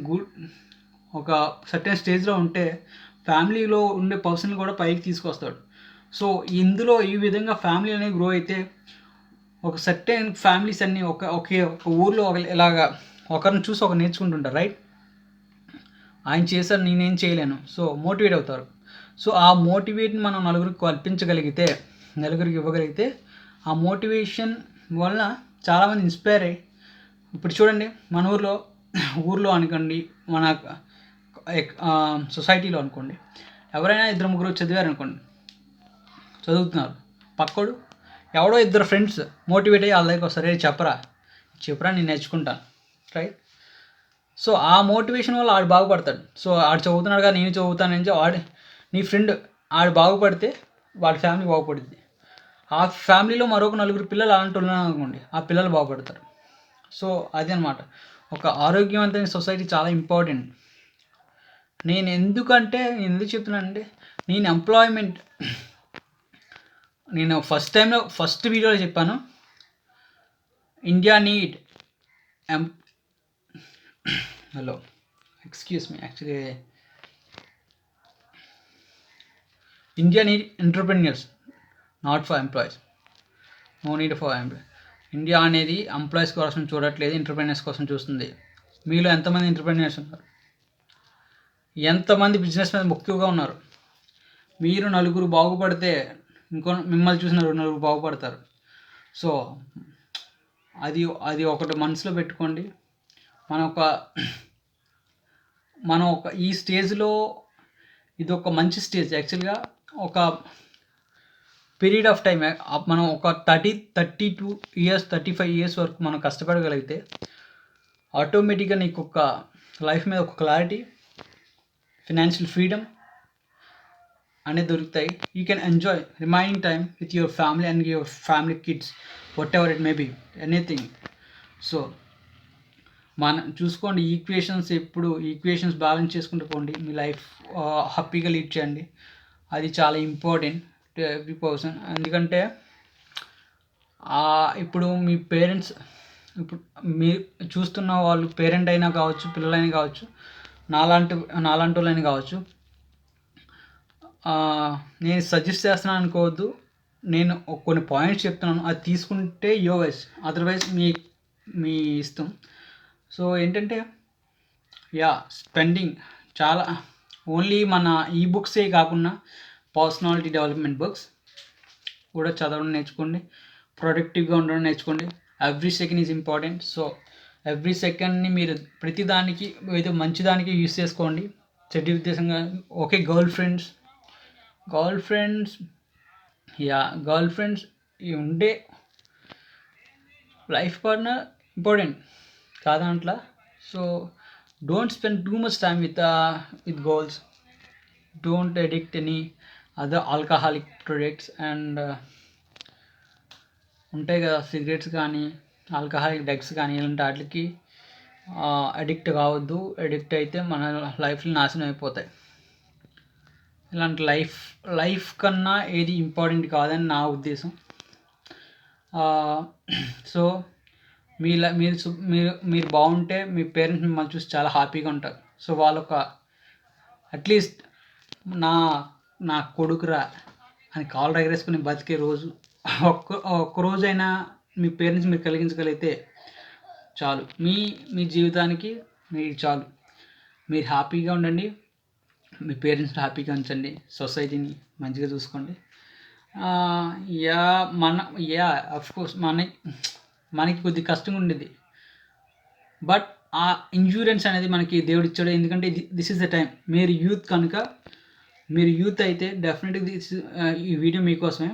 Speaker 1: ఒక సర్టెన్ స్టేజ్లో ఉంటే ఫ్యామిలీలో ఉండే పర్సన్ కూడా పైకి తీసుకొస్తాడు. సో ఇందులో ఈ విధంగా ఫ్యామిలీ అనేది గ్రో అయితే, ఒక సర్టెన్ ఫ్యామిలీస్ అన్నీ ఒక ఊర్లో ఇలాగా ఒకరిని చూసి ఒకరు నేర్చుకుంటుంటారు, రైట్? ఆయన చేశారు, నేనేం చేయలేను, సో మోటివేట్ అవుతారు. సో ఆ మోటివేట్ని మనం నలుగురికి ఇవ్వగలిగితే ఆ మోటివేషన్ వలన చాలామంది ఇన్స్పైర్ అయ్యి, ఇప్పుడు చూడండి మన ఊర్లో అనుకోండి, మన సొసైటీలో అనుకోండి, ఎవరైనా 2-3 చదువుతున్నారు, పక్కోడు ఎవడో 2 ఫ్రెండ్స్ మోటివేట్ అయ్యి వాళ్ళ దగ్గరికి వస్తారు, చెప్పరా నేను నేర్చుకుంటాను, రైట్? సో ఆ మోటివేషన్ వల్ల ఆడు బాగుపడతాడు. సో ఆడు చదువుతున్నాడు కదా, నేను చదువుతానని నీ ఫ్రెండ్ ఆడు బాగుపడితే వాడి ఫ్యామిలీ బాగుపడుద్ది. ఆ ఫ్యామిలీలో మరొక 4 పిల్లలు అలాంటి ఉన్నారు అనుకోండి, ఆ పిల్లలు బాగుపడతారు. సో అది అనమాట, ఒక ఆరోగ్యవంతమైన సొసైటీ చాలా ఇంపార్టెంట్. నేను ఎందుకు చెప్తున్నానంటే, నేను ఫస్ట్ వీడియోలో చెప్పాను, India need hello excuse me, actually India need entrepreneurs, not for employees. No need for employ. India అనేది ఎంప్లాయీస్ కోసం చూడట్లేదు, ఎంటర్‌ప్రెన్యూర్స్ కోసం చూస్తుంది. మీలో ఎంతమంది ఎంటర్‌ప్రెన్యూర్స్ ఉన్నారు? ఎంతమంది బిజినెస్ మ్యాన్ ఎక్కువగా ఉన్నారు? మీరు 4 బాగుపడితే మిమ్మల్ని చూసి 4 బాగుపడతారు. సో అది ఒకటి మనసులో పెట్టుకోండి. మనం ఒక ఈ స్టేజ్లో ఇది ఒక మంచి స్టేజ్. యాక్చువల్గా ఒక పీరియడ్ ఆఫ్ టైం మనం ఒక 32 ఇయర్స్ 35 ఇయర్స్ వరకు మనం కష్టపడగలిగితే ఆటోమేటిక్గా నీకు ఒక లైఫ్ మీద ఒక క్లారిటీ, ఫినాన్షియల్ ఫ్రీడమ్ అనేది దొరుకుతాయి. You can enjoy remaining time with your family and your family kids, whatever it may be, anything. So మనం చూసుకోండి, ఈక్వేషన్స్ బ్యాలెన్స్ చేసుకుంటూ పోండి, మీ లైఫ్ హ్యాపీగా లీడ్ చేయండి. అది చాలా ఇంపార్టెంట్ టు ఎవ్రీ పర్సన్. ఎందుకంటే ఇప్పుడు మీ పేరెంట్స్, ఇప్పుడు మీరు చూస్తున్న వాళ్ళు పేరెంట్ అయినా కావచ్చు, పిల్లలైనా కావచ్చు, నాలాంటి వాళ్ళైనా కావచ్చు, నేను సజెస్ట్ చేస్తున్నాను అనుకోవద్దు, నేను కొన్ని పాయింట్స్ చెప్తున్నాను, అది తీసుకుంటే యువర్ వైస్, అదర్వైజ్ మీ ఇష్టం. సో ఏంటంటే స్పెండింగ్ చాలా, ఓన్లీ మన ఈ బుక్సే కాకుండా పర్సనాలిటీ డెవలప్మెంట్ బుక్స్ కూడా చదవడం నేర్చుకోండి, ప్రొడక్టివ్గా ఉండడం నేర్చుకోండి. Every second is important. So every సెకండ్ని మీరు ప్రతిదానికి ఏదో మంచిదానికి యూస్ చేసుకోండి, చెడు ఉద్దేశంగా. ఓకే, గర్ల్ ఫ్రెండ్స్ ఉండే లైఫ్ పార్ట్నర్ ఇంపార్టెంట్ కాదంట్లా. So don't spend too much time with girls, don't addict any other alcoholic products and ఉంటాయి కదా, సిగరెట్స్ కానీ ఆల్కహాలిక్ డ్రగ్స్ కానీ, ఇలాంటి వాటికి అడిక్ట్ కావద్దు. అడిక్ట్ అయితే మన లైఫ్లు నాశనం అయిపోతాయి. ఇలాంటి లైఫ్ కన్నా ఏది ఇంపార్టెంట్ కాదని నా ఉద్దేశం. సో మీరు బాగుంటే మీ పేరెంట్స్ మిమ్మల్ని చూసి చాలా హ్యాపీగా ఉంటారు. సో వాళ్ళొక అట్లీస్ట్ నా కొడుకురా అని కాళ్ళు ఎగరేసుకుని బతికే రోజు ఒక్క రోజైనా మీ పేరెంట్స్ మీరు కలిగించగలిగితే చాలు. మీ మీ జీవితానికి మీరు చాలు. మీరు హ్యాపీగా ఉండండి, మీ పేరెంట్స్ని హ్యాపీగా ఉంచండి, సొసైటీని మంచిగా చూసుకోండి. యా మన యా అఫ్కోర్స్ మనకి కొద్ది కష్టంగా ఉండేది, బట్ ఆ ఇన్సూరెన్స్ అనేది మనకి దేవుడు ఇచ్చాడు. ఎందుకంటే దిస్ ఇస్ ద టైం. మీరు యూత్ కనుక, మీరు యూత్ అయితే డెఫినెట్గా ఈ వీడియో మీకోసమే.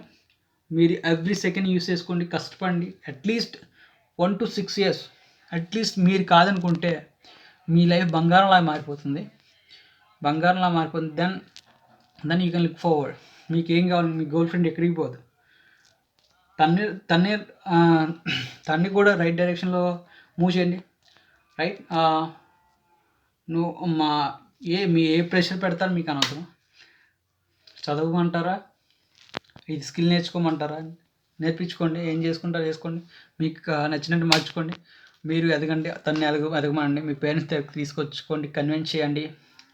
Speaker 1: మీరు ఎవ్రీ సెకండ్ యూస్ చేసుకోండి, కష్టపడండి. అట్లీస్ట్ 1 to 6 years అట్లీస్ట్ మీరు కాదనుకుంటే మీ లైఫ్ బంగారంలా మారిపోతుంది. Then you can look forward. మీకు ఏం కావాలి, మీ గర్ల్ ఫ్రెండ్ ఎక్కడికి పోదు. తన్ని కూడా రైట్ డైరెక్షన్లో మూవ్ చేయండి. రైట్, నువ్వు మీ ఏ ప్రెషర్ పెడతారో మీకు అనవసరం. చదవమంటారా, ఇది స్కిల్ నేర్చుకోమంటారా, నేర్పించుకోండి. ఏం చేసుకుంటారో చేసుకోండి, మీకు నచ్చినట్టు మార్చుకోండి. మీరు ఎదగండి, తన్ని ఎదగమనండి, మీ పేరెంట్స్ దగ్గరికి తీసుకొచ్చుకోండి, కన్విన్స్ చేయండి,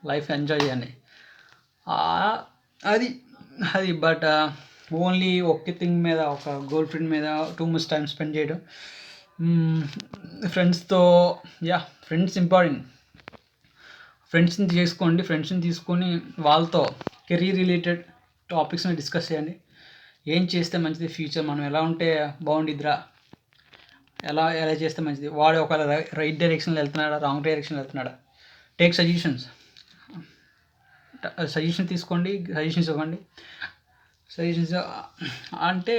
Speaker 1: లైఫ్ ఎంజాయ్ చేయండి. అది బట్ ఓన్లీ ఒకే థింగ్ మీద, ఒక గర్ల్ ఫ్రెండ్ మీద టూ మచ్ టైం స్పెండ్ చేయడం. ఫ్రెండ్స్తో ఫ్రెండ్స్ ఇంపార్టెంట్. ఫ్రెండ్స్ని చేసుకోండి, ఫ్రెండ్స్ని తీసుకొని వాళ్ళతో కెరీర్ రిలేటెడ్ టాపిక్స్ని డిస్కస్ చేయండి. ఏం చేస్తే మంచిది, ఫ్యూచర్ మనం ఎలా ఉంటే బాగుండిద్దిరా, ఎలా చేస్తే మంచిది, వాడు ఒకవేళ రైట్ డైరెక్షన్లో వెళ్తున్నాడా, రాంగ్ డైరెక్షన్లో వెళ్తున్నాడా, టేక్ సజెషన్స్ తీసుకోండి, సజెషన్స్ ఇవ్వండి. సజెషన్స్ అంటే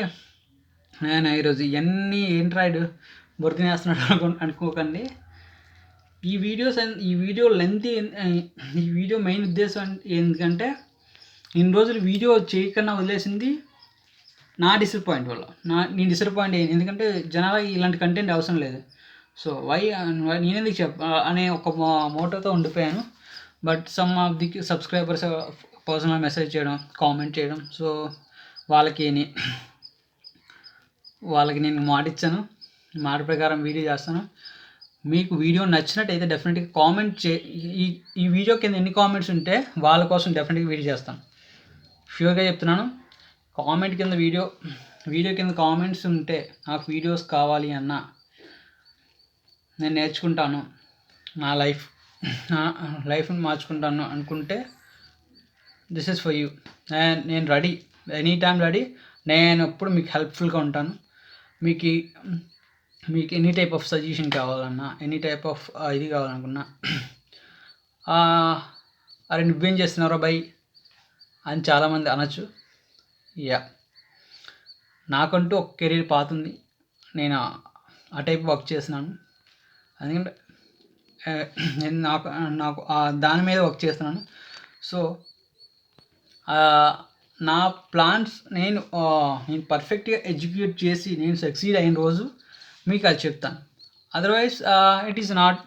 Speaker 1: నేను ఈరోజు ఇవన్నీ ఏంట్రాయిడ్ బొరికిన వేస్తున్నాడు అనుకోకండి. ఈ వీడియో లెంత్, ఈ వీడియో మెయిన్ ఉద్దేశం ఎందుకంటే ఇన్ని రోజులు వీడియో చేయకుండా వదిలేసింది నా డిసప్పాయింట్ వల్ల. నేను డిసప్పాయింట్ అయ్యాను, ఎందుకంటే జనాలకి ఇలాంటి కంటెంట్ అవసరం లేదు. సో నేనెందుకు అనే ఒక మోటోతో ఉండిపోయాను. But some of the subscribers personal message చేయడం, కామెంట్ చేయడం, సో వాళ్ళకి నేను మాట ఇచ్చాను, మాట ప్రకారం వీడియో చేస్తాను. మీకు వీడియో నచ్చినట్టయితే డెఫినెట్గా కామెంట్ ఈ వీడియో కింద ఎన్ని కామెంట్స్ ఉంటే వాళ్ళ కోసం డెఫినెట్గా వీడియో చేస్తాను. ష్యూర్గా చెప్తున్నాను. కామెంట్ కింద వీడియో కింద కామెంట్స్ ఉంటే నాకు వీడియోస్ కావాలి అన్నా, నేను నేర్చుకుంటాను, నా లైఫ్ని మార్చుకుంటాను అనుకుంటే దిస్ ఇస్ ఫర్ యూ. నేను రెడీ, ఎనీ టైం రెడీ. నేను ఎప్పుడు మీకు హెల్ప్ఫుల్గా ఉంటాను. మీకు ఎనీ టైప్ ఆఫ్ సజెషన్ కావాలన్నా, ఎనీ టైప్ ఆఫ్ ఇది కావాలనుకున్నా, అరే నువ్వేం చేస్తున్నారో బై అని చాలామంది అనొచ్చు. నాకంటూ ఒక కెరీర్ పాత్ ఉంది, నేను ఆ టైప్ వర్క్ చేస్తున్నాను. ఎందుకంటే నేను నాకు దాని మీద వర్క్ చేస్తున్నాను. సో నా ప్లాన్స్ నేను పర్ఫెక్ట్గా ఎగ్జిక్యూట్ చేసి నేను సక్సీడ్ అయిన రోజు మీకు అది చెప్తాను. Otherwise it is not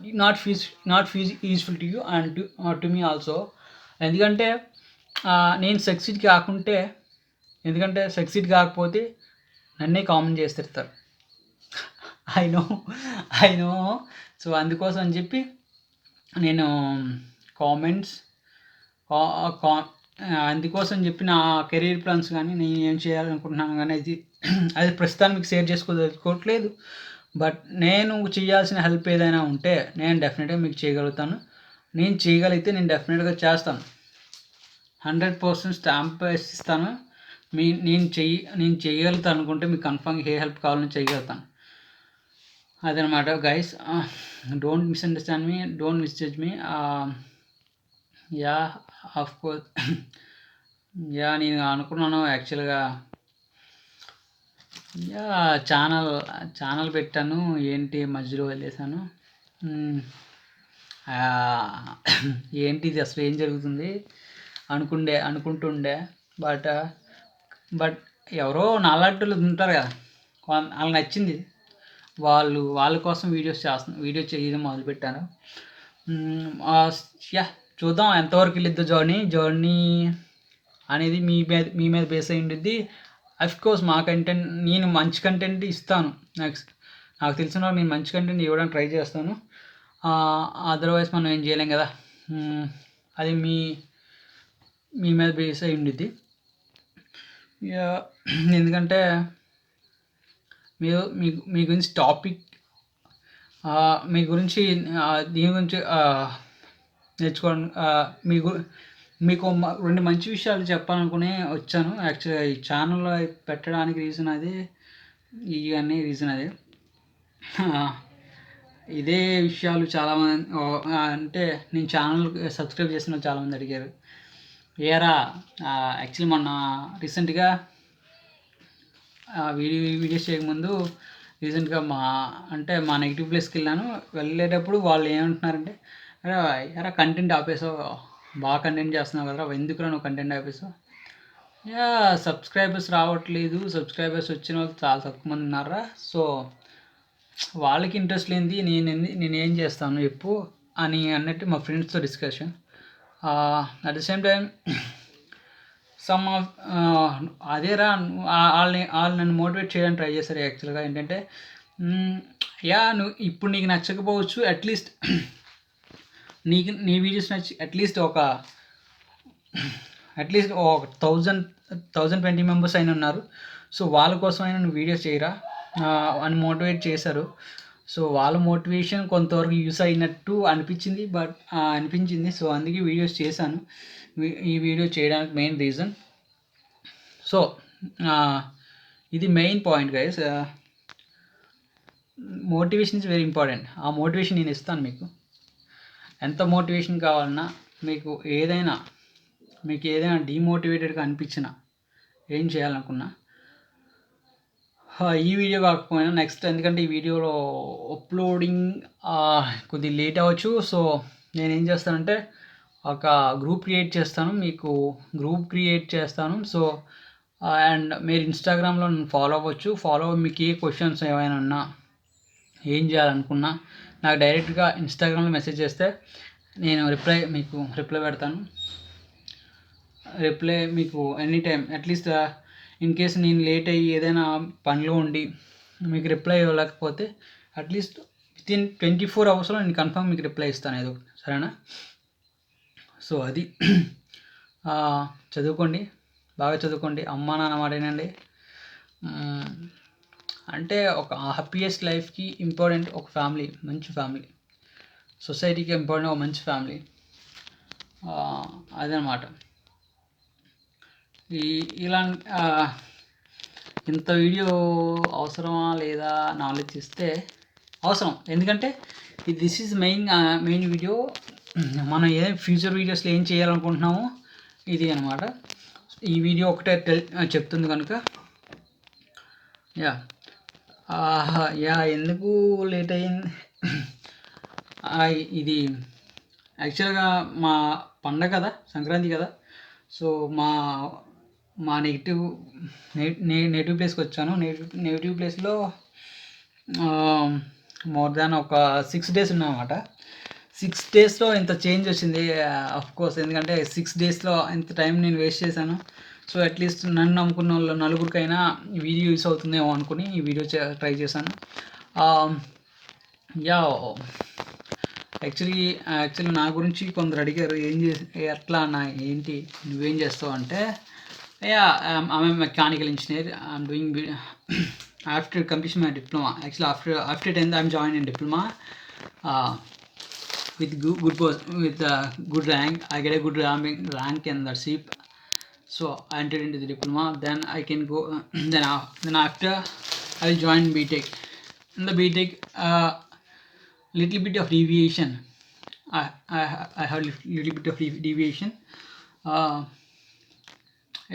Speaker 1: useful to you and to me also. ఎందుకంటే నేను సక్సీడ్ కాకపోతే నన్నే కామెంట్ చేసి తిడతారు. I know. సో అందుకోసం అని చెప్పి నేను అందుకోసం చెప్పి నా కెరీర్ ప్లాన్స్ కానీ నేను ఏం చేయాలనుకుంటున్నాను కానీ అది ప్రస్తుతానికి మీకు షేర్ చేసుకోవట్లేదు. బట్ నేను చేయాల్సిన హెల్ప్ ఏదైనా ఉంటే నేను డెఫినెట్గా మీకు చేయగలుగుతాను. నేను చేయగలిగితే నేను డెఫినెట్గా చేస్తాను. 100% స్టాంప్ ఇస్తాను. నేను చేయగలుగుతాను అనుకుంటే మీకు కన్ఫర్మ్గా ఏ హెల్ప్ కావాలని చేయగలుగుతాను. అదనమాట guys. Don't misunderstand me, don't misjudge me. Of course నేను అనుకున్నాను యాక్చువల్గా ఛానల్ పెట్టాను, ఏంటి మధ్యలో వదిలేసాను. ఏంటి ఇది అసలు ఏం జరుగుతుంది అనుకుంటుండే. బట్ ఎవరో నాలాంటి ఉంటారు కదా, వాళ్ళకి నచ్చింది, వాళ్ళ కోసం వీడియో చేయడం మొదలుపెట్టాను. చూద్దాం ఎంతవరకు వెళ్ళిద్దో జర్నీ అనేది మీ మీద బేస్ అయి ఉంటుంది. అఫ్కోర్స్ మా కంటెంట్, నేను మంచి కంటెంట్ ఇస్తాను. నాకు తెలిసిన వాళ్ళు నేను మంచి కంటెంట్ ఇవ్వడానికి ట్రై చేస్తాను. అదర్వైజ్ మనం ఏం చేయలేం కదా. అది మీ మీద బేస్ అయి ఉండిద్ది. ఎందుకంటే మీరు మీ గురించి టాపిక్ మీ గురించి దీని గురించి నేర్చుకోవడం మీకు 2 మంచి విషయాలు చెప్పాలనుకుని వచ్చాను. యాక్చువల్‌గా ఈ ఛానల్ పెట్టడానికి రీజన్ అదే. ఇవన్నీ రీజన్ అదే. ఇదే విషయాలు చాలామంది అంటే నేను ఛానల్ సబ్స్క్రైబ్ చేసిన వాళ్ళు చాలామంది అడిగారు. ఏరా యాక్చువల్లీ మొన్న రీసెంట్‌గా వీడియోస్ చేయకముందు రీసెంట్‌గా మా నెగిటివ్ ప్లేస్‌కి వెళ్ళాను. వెళ్ళేటప్పుడు వాళ్ళు ఏమంటున్నారంటే, "అరే ఏరా కంటెంట్ ఆపేసావు, బాగా కంటెంట్ చేస్తున్నావు కదరా, ఎందుకురా నువ్వు కంటెంట్ ఆపేసావు?" సబ్స్క్రైబర్స్ రావట్లేదు, సబ్స్క్రైబర్స్ వచ్చిన వాళ్ళు చాలా తక్కువ మంది ఉన్నారా, సో వాళ్ళకి ఇంట్రెస్ట్ లేనిది నేనేం చేస్తాను చెప్పు అని అన్నట్టు మా ఫ్రెండ్స్తో discussion. At the same time some of అదేరా వాళ్ళు నన్ను మోటివేట్ చేయడానికి ట్రై చేస్తారు. యాక్చువల్గా ఏంటంటే నువ్వు ఇప్పుడు నీకు నచ్చకపోవచ్చు, అట్లీస్ట్ నీ వీడియోస్ నచ్చి అట్లీస్ట్ ఒక 1020 మెంబర్స్ అయినా ఉన్నారు. సో వాళ్ళ కోసం అయినా నువ్వు వీడియోస్ చేయరా అని మోటివేట్ చేశారు. సో వాళ్ళ మోటివేషన్ కొంతవరకు యూస్ అయినట్టు అనిపించింది. సో అందుకే వీడియోస్ చేశాను. ఈ వీడియో చేయడానికి మెయిన్ రీజన్. సో ఇది main point guys. Motivation is very important. ఆ మోటివేషన్ నేను ఇస్తాను మీకు. ఎంత మోటివేషన్ కావాలన్నా, మీకు ఏదైనా డీమోటివేటెడ్గా అనిపించినా, ఏం చేయాలనుకున్నా, ఈ వీడియో కాకపోయినా నెక్స్ట్, ఎందుకంటే ఈ వీడియోలో అప్లోడింగ్ కొద్దిగా లేట్ అవ్వచ్చు. సో నేనేం చేస్తానంటే ఒక గ్రూప్ క్రియేట్ చేస్తాను, మీకు గ్రూప్ క్రియేట్ చేస్తాను. సో అండ్ మీరు ఇన్స్టాగ్రామ్లో నన్ను ఫాలో అవ్వచ్చు. మీకు ఏ క్వశ్చన్స్ ఏమైనా ఉన్నా, ఏం చేయాలనుకున్నా నాకు డైరెక్ట్గా ఇన్స్టాగ్రామ్లో మెసేజ్ చేస్తే నేను రిప్లై పెడతాను. మీకు any time, at least in case నేను లేట్ అయ్యి ఏదైనా పనిలో ఉండి మీకు రిప్లై ఇవ్వలేకపోతే అట్లీస్ట్ వితిన్ 24 అవర్స్లో నేను కన్ఫర్మ్ మీకు రిప్లై ఇస్తాను ఏదో, సరేనా? సో అది చదువుకోండి, బాగా చదువుకోండి, అమ్మా నాన్న మాట వినండి. అంటే ఒక హ్యాపీయెస్ట్ లైఫ్కి ఇంపార్టెంట్ ఒక ఫ్యామిలీ, మంచి ఫ్యామిలీ. సొసైటీకి ఇంపార్టెంట్ ఒక మంచి ఫ్యామిలీ. అదనమాట. ఇలా ఇంత వీడియో అవసరమా లేదా అని ఆలోచిస్తే అవసరం. ఎందుకంటే దిస్ ఈజ్ మెయిన్ వీడియో. మనం ఫ్యూచర్ వీడియోస్లో ఏం చేయాలనుకుంటున్నామో ఇది అనమాట. ఈ వీడియో ఒకటే చెప్తుంది కనుక ఎందుకు లేట్ అయింది ఇది యాక్చువల్గా మా పండగ కదా, సంక్రాంతి కదా. సో మా నేటివ్ ప్లేస్కి వచ్చాను. నేటివ్ ప్లేస్లో మోర్ దాన్ ఒక 6 days ఉన్నామన్నమాట. 6 daysలో ఇంత చేంజ్ వచ్చింది కోర్స్, ఎందుకంటే 6 daysలో ఇంత టైం నేను వేస్ట్ చేశాను. సో అట్లీస్ట్ నన్ను నమ్ముకున్న వాళ్ళు నలుగురికైనా ఈ వీడియో యూస్ అవుతుందేమో అనుకుని ఈ వీడియో ట్రై చేశాను. యాక్చువల్లీ నా గురించి కొందరు అడిగారు, ఎట్లా అన్న ఏంటి నువ్వేం చేస్తావు అంటే, I'm mechanical engineer. I'm doing after completion my diploma. Actually after 10th I'm joined in diploma with good rank. I get a good rank in the SEEP. So I entered into the diploma. Then I can go then after I will join BTech. In the BTech little bit of deviation. I have little bit of deviation.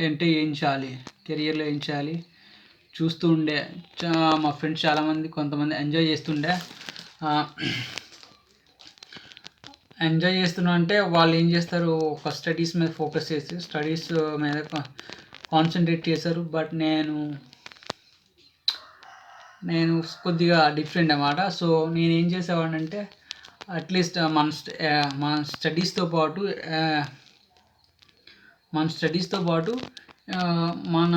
Speaker 1: అంటే ఏం చేయాలి, కెరియర్లో ఏం చేయాలి చూస్తూ ఉండే. మా friends కొంతమంది ఎంజాయ్ చేస్తున్నా అంటే వాళ్ళు ఏం చేస్తారు, ఒక స్టడీస్ మీద ఫోకస్ చేసి స్టడీస్ మీద కాన్సన్ట్రేట్ చేశారు. బట్ నేను కొద్దిగా డిఫరెంట్ అన్నమాట. సో నేనేం చేసేవాడిని అంటే అట్లీస్ట్ మన స్టడీస్తో పాటు మన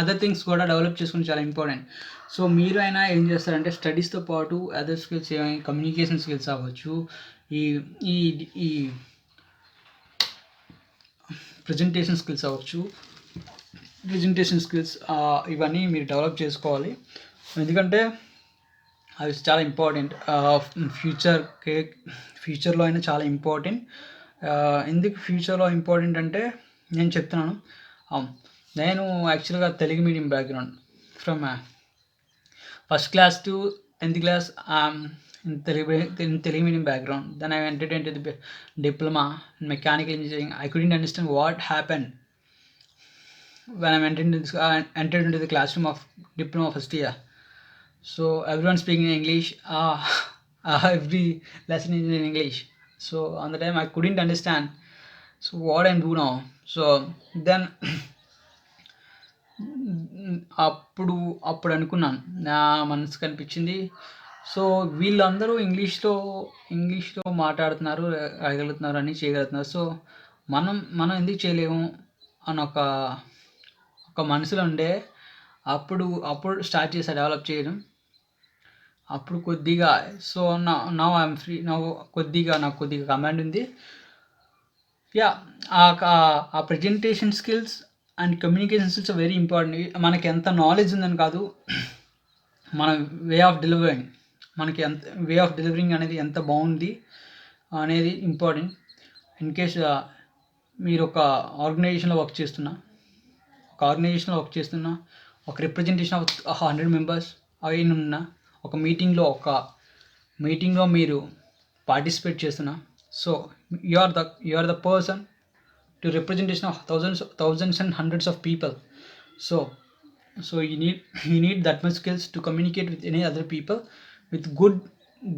Speaker 1: అదర్ థింగ్స్ కూడా డెవలప్ చేసుకుని చాలా ఇంపార్టెంట్. సో మీరు అయినా ఏం చేస్తారంటే స్టడీస్తో పాటు అదర్ స్కిల్స్, కమ్యూనికేషన్ స్కిల్స్ అవ్వచ్చు, ఈ ప్రెజెంటేషన్ స్కిల్స్ అవ్వచ్చు, ఇవన్నీ మీరు డెవలప్ చేసుకోవాలి. ఎందుకంటే అవి చాలా ఇంపార్టెంట్. ఫ్యూచర్లో అయినా చాలా ఇంపార్టెంట్. ఎందుకు ఫ్యూచర్లో ఇంపార్టెంట్ అంటే నేను చెప్తున్నాను. నేను యాక్చువల్గా Telugu medium background from first class to 10th class in Telugu medium background. Then I entered into the diploma in mechanical engineering. I couldn't understand what happened when I entered into the classroom of diploma first year. So everyone speaking in English. Every lesson is in English. So on the time I couldn't understand. So what I'm do now? So then అప్పుడు అనుకున్నాను, నా మనసుకు అనిపించింది. So వీళ్ళందరూ ఇంగ్లీష్లో మాట్లాడుతున్నారు, రాయగలుగుతున్నారు, అన్నీ చేయగలుగుతున్నారు. సో మనం ఎందుకు చేయలేము అని ఒక మనసులో ఉండే అప్పుడు స్టార్ట్ చేశా డెవలప్ చేయడం. అప్పుడు కొద్దిగా సో నౌ ఐఎమ్ ఫ్రీ. నాకు కొద్దిగా కమాండ్ ఉంది. యా ఆ presentation skills and communication skills are very important. మనకి ఎంత నాలెడ్జ్ ఉందని కాదు, మన వే ఆఫ్ డెలివరింగ్ అనేది ఎంత బాగుంది అనేది ఇంపార్టెంట్. ఇన్ కేస్ మీరు ఒక ఆర్గనైజేషన్లో వర్క్ చేస్తున్నా, ఒక రిప్రజెంటేషన్ ఆఫ్ 100 members అయినా ఒక మీటింగ్లో మీరు పార్టిసిపేట్ చేస్తున్నా. So you are the person to representation of thousands and hundreds of people. So you need that much skills to communicate with any other people with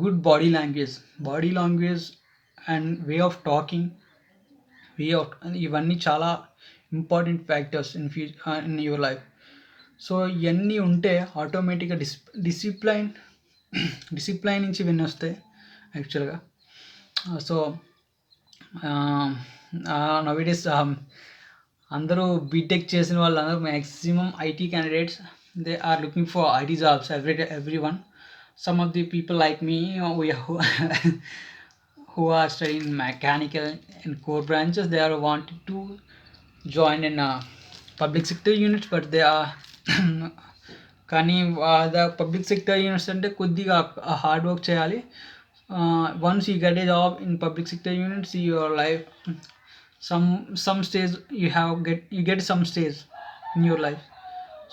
Speaker 1: good body language and way of talking. ఇవన్నీ చాలా important factors in your life. So ఇవన్నీ ఉంటే ఆటోమేటిక్గా discipline నుంచి ఇవన్నీ వస్తాయి యాక్చువల్గా. So నౌడేస్ అందరూ బీటెక్ చేసిన వాళ్ళందరూ maximum IT candidates, they are looking for IT jobs everyone. Some of the people like me who are studying mechanical and core branches, they are wanting to join in public sector units, but they are కానీ the public sector units అంటే కొద్దిగా hard work చేయాలి. Once you get a job in public sector units, your life some stage you get some stage in your life,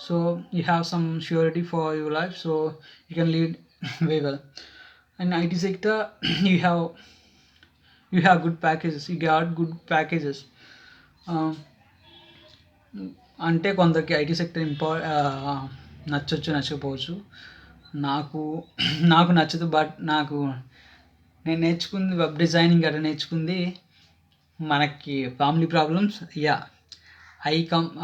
Speaker 1: so you have some surety for your life, so you can lead very well. In IT sector you have good packages. అంటే కొందరికి IT sector నచ్చకపోవచ్చు. నాకు నచ్చదు. But నేను నేర్చుకుంది web designing అట్లా నేర్చుకుంది. మనకి ఫ్యామిలీ ప్రాబ్లమ్స్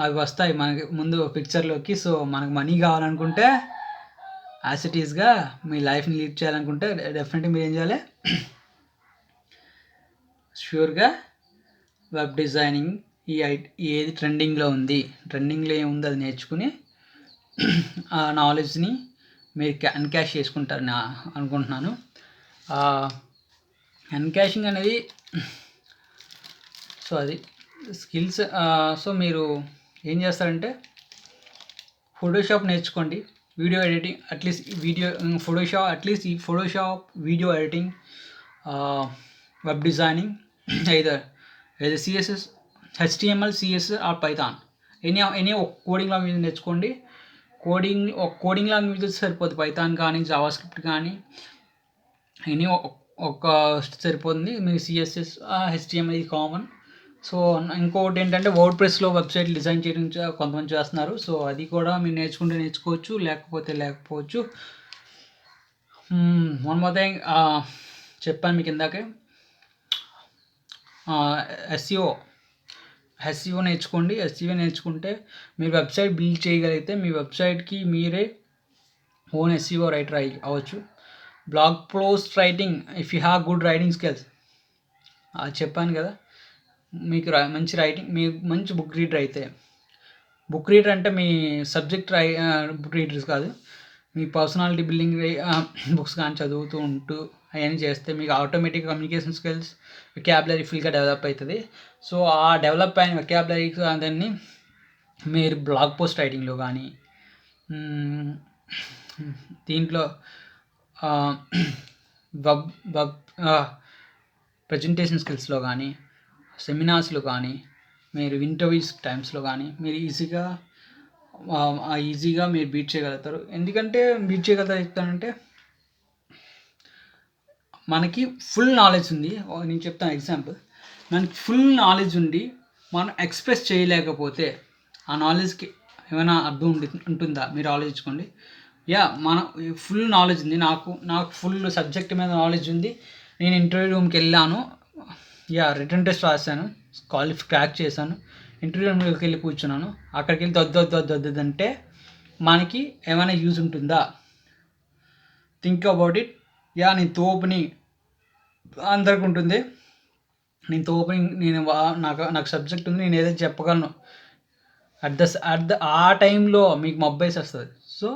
Speaker 1: అవి వస్తాయి మనకి ముందు పిక్చర్లోకి. సో మనకు మనీ కావాలనుకుంటే, యాజ్ ఇట్ ఈస్గా మీ లైఫ్ని లీడ్ చేయాలనుకుంటే డెఫినెట్గా మీరు ఏం చేయాలి, ష్యూర్గా వెబ్ డిజైనింగ్ ఏది ట్రెండింగ్లో ఏముంది అది నేర్చుకుని ఆ నాలెడ్జ్ని మీరు ఎన్కాష్ చేసుకుంటారని అనుకుంటున్నాను. ఎన్కాషింగ్ అనేది సో అది స్కిల్స్. సో మీరు ఏం చేస్తారంటే ఫోటోషాప్ నేర్చుకోండి, video editing at least Photoshop video editing, web designing, either CSS, HTML, CSS or Python. Any coding language నేర్చుకోండి. కోడింగ్ లాంగ్వేజెస్ సరిపోతుంది. పైథాన్ కానీ జావాస్క్రిప్ట్ కానీ ఎనీ ఒక సరిపోతుంది. మీరు CSS, HTML ఇది కామన్. సో ఇంకొకటి ఏంటంటే వర్డ్ ప్రెస్లో వెబ్సైట్ డిజైన్ చేయడం కొంతమంది చేస్తున్నారు. సో అది కూడా మీరు నేర్చుకోవచ్చు, లేకపోవచ్చు. వన్ మోర్ థింగ్ చెప్పాను మీకు ఇందాకే, SEO నేర్చుకోండి. SEO నేర్చుకుంటే మీరు వెబ్సైట్ బిల్డ్ చేయగలిగితే మీ వెబ్సైట్కి మీరే ఓన్ SEO రైటర్ అవ్వచ్చు. Blog post writing, if you have good writing skills, అది చెప్పాను కదా. మీకు మంచి బుక్ రీడర్ అంటే మీ సబ్జెక్ట్ బుక్ రీడర్స్ కాదు, మీ పర్సనాలిటీ బిల్డింగ్ బుక్స్ కానీ చదువుతూ ఉంటూ అవన్నీ చేస్తే మీకు ఆటోమేటిక్ కమ్యూనికేషన్ స్కిల్స్ వెకాబులరీ ఫుల్గా డెవలప్ అవుతుంది. సో ఆ డెవలప్ అయిన వెకాబులరీ దాన్ని మీరు బ్లాగ్ పోస్ట్ రైటింగ్లో కానీ దీంట్లో వెబ్ వెబ్ ప్రజెంటేషన్ స్కిల్స్లో కానీ సెమినార్స్లో కానీ మీరు ఇంటర్వ్యూస్ టైమ్స్లో కానీ మీరు ఈజీగా మీరు బీట్ చేయగలుగుతారు. ఎందుకంటే బీట్ చేయగలుగుతారంటే మనకి ఫుల్ నాలెడ్జ్ ఉంది. నేను చెప్తాను ఎగ్జాంపుల్. మనకి ఫుల్ నాలెడ్జ్ ఉండి మనం ఎక్స్ప్రెస్ చేయలేకపోతే ఆ నాలెడ్జ్కి ఏమైనా అర్థం ఉంటుందా? మీరు ఆలోచించుకోండి. మనం ఫుల్ నాలెడ్జ్ ఉంది, నాకు ఫుల్ సబ్జెక్ట్ మీద నాలెడ్జ్ ఉంది, నేను ఇంటర్వ్యూ రూమ్కి వెళ్ళాను, రిటర్న్ టెస్ట్ రాశాను, క్రాక్ చేశాను, ఇంటర్వ్యూ రూమ్కి వెళ్ళి కూర్చున్నాను, అక్కడికి వెళ్ళి దొద్దంటే మనకి ఏమైనా యూజ్ ఉంటుందా? Think about it. నేను తోపుని అందరికి ఉంటుంది, నేను తోపుని, నాకు సబ్జెక్ట్ ఉంది, నేను ఏదైతే చెప్పగలను ఆ టైంలో మీకు మొబ్బైస్ వస్తుంది. సో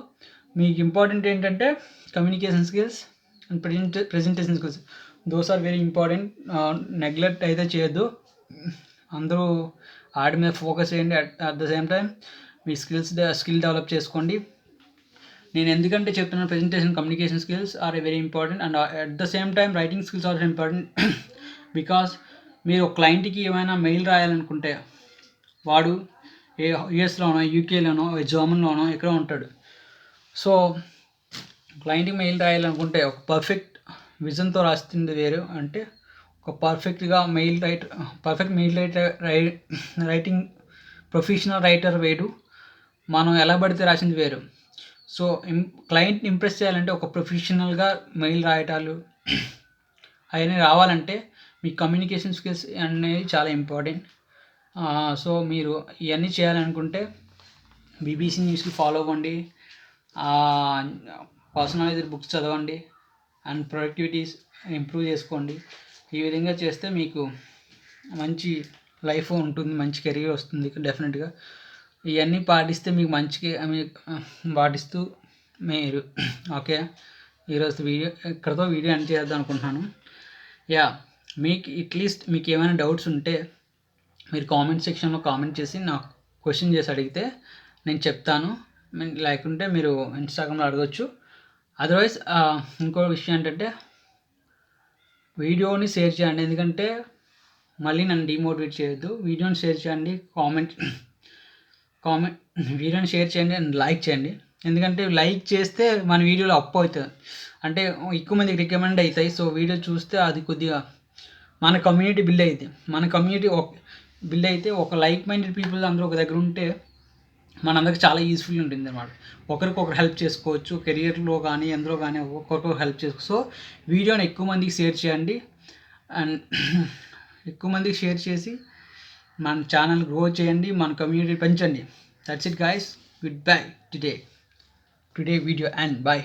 Speaker 1: మీకు ఇంపార్టెంట్ ఏంటంటే communication skills and presentation skills, those are very important. Neglect అయితే చేయొద్దు. అందరూ వాటి మీద ఫోకస్ చేయండి. అట్ ద సేమ్ టైం మీ స్కిల్ డెవలప్ చేసుకోండి. నేను ఎందుకంటే చెప్తున్నాను, presentation communication skills are very important and at the same time writing skills are important. Because మీరు ఒక క్లయింట్కి ఏమైనా మెయిల్ రాయాలనుకుంటే వాడు యూఎస్లోనో యూకేలోనో జర్మన్లోనో ఎక్కడో ఉంటాడు. సో క్లయింట్కి మెయిల్ రాయాలనుకుంటే ఒక పర్ఫెక్ట్ విజన్తో రాస్తుంది వేరు, అంటే ఒక perfect mail writing professional writer వేరు, మనం ఎలా పడితే రాసింది వేరు. సో క్లయింట్ని ఇంప్రెస్ చేయాలంటే ఒక ప్రొఫెషనల్గా మెయిల్ రాయటాలు అవన్నీ రావాలంటే మీ కమ్యూనికేషన్ స్కిల్స్ అనేవి చాలా ఇంపార్టెంట్. సో మీరు ఇవన్నీ చేయాలనుకుంటే బీబీసీ న్యూస్కి ఫాలో అవ్వండి, పర్సనలైజ్డ్ బుక్స్ చదవండి అండ్ ప్రొడక్టివిటీస్ ఇంప్రూవ్ చేసుకోండి. ఈ విధంగా చేస్తే మీకు మంచి లైఫ్ ఉంటుంది, మంచి కెరీర్ వస్తుంది డెఫినెట్గా. ఇవన్నీ పాటిస్తే మీకు పాటిస్తూ మీరు ఓకే. ఈరోజు ఇక్కడతో వీడియో ఎండ్ చేద్దాం అనుకుంటున్నాను. మీకు అట్లీస్ట్ మీకు ఏమైనా డౌట్స్ ఉంటే మీరు కామెంట్ సెక్షన్లో కామెంట్ చేసి నాకు క్వశ్చన్ చేసి అడిగితే నేను చెప్తాను. లేకుంటే మీరు ఇన్స్టాగ్రామ్లో అడగచ్చు. అదర్వైజ్ ఇంకో విషయం ఏంటంటే వీడియోని షేర్ చేయండి, ఎందుకంటే మళ్ళీ నన్ను డిమోటివేట్ చేయొద్దు. వీడియోని షేర్ చేయండి, వీడియోని షేర్ చేయండి అండ్ లైక్ చేయండి. ఎందుకంటే లైక్ చేస్తే మన వీడియోలో అప్ అవుతుంది, అంటే ఎక్కువ మందికి రికమెండ్ అవుతాయి. సో వీడియో చూస్తే అది కొద్దిగా మన కమ్యూనిటీ బిల్డ్ అయితే ఒక లైక్ మైండెడ్ పీపుల్ అందరూ ఒక దగ్గర ఉంటే మనందరికి చాలా యూస్ఫుల్ ఉంటుంది అన్నమాట. ఒకరికొకరు హెల్ప్ చేసుకోవచ్చు, కెరియర్లో కానీ ఎందులో కానీ ఒక్కొక్కరు హెల్ప్ చేసుకోవచ్చు. సో వీడియోని ఎక్కువ మందికి షేర్ చేయండి అండ్ ఎక్కువ మందికి షేర్ చేసి మన ఛానల్ గ్రో చేయండి, మన కమ్యూనిటీ పెంచండి. That's it guys, good bye today video and by.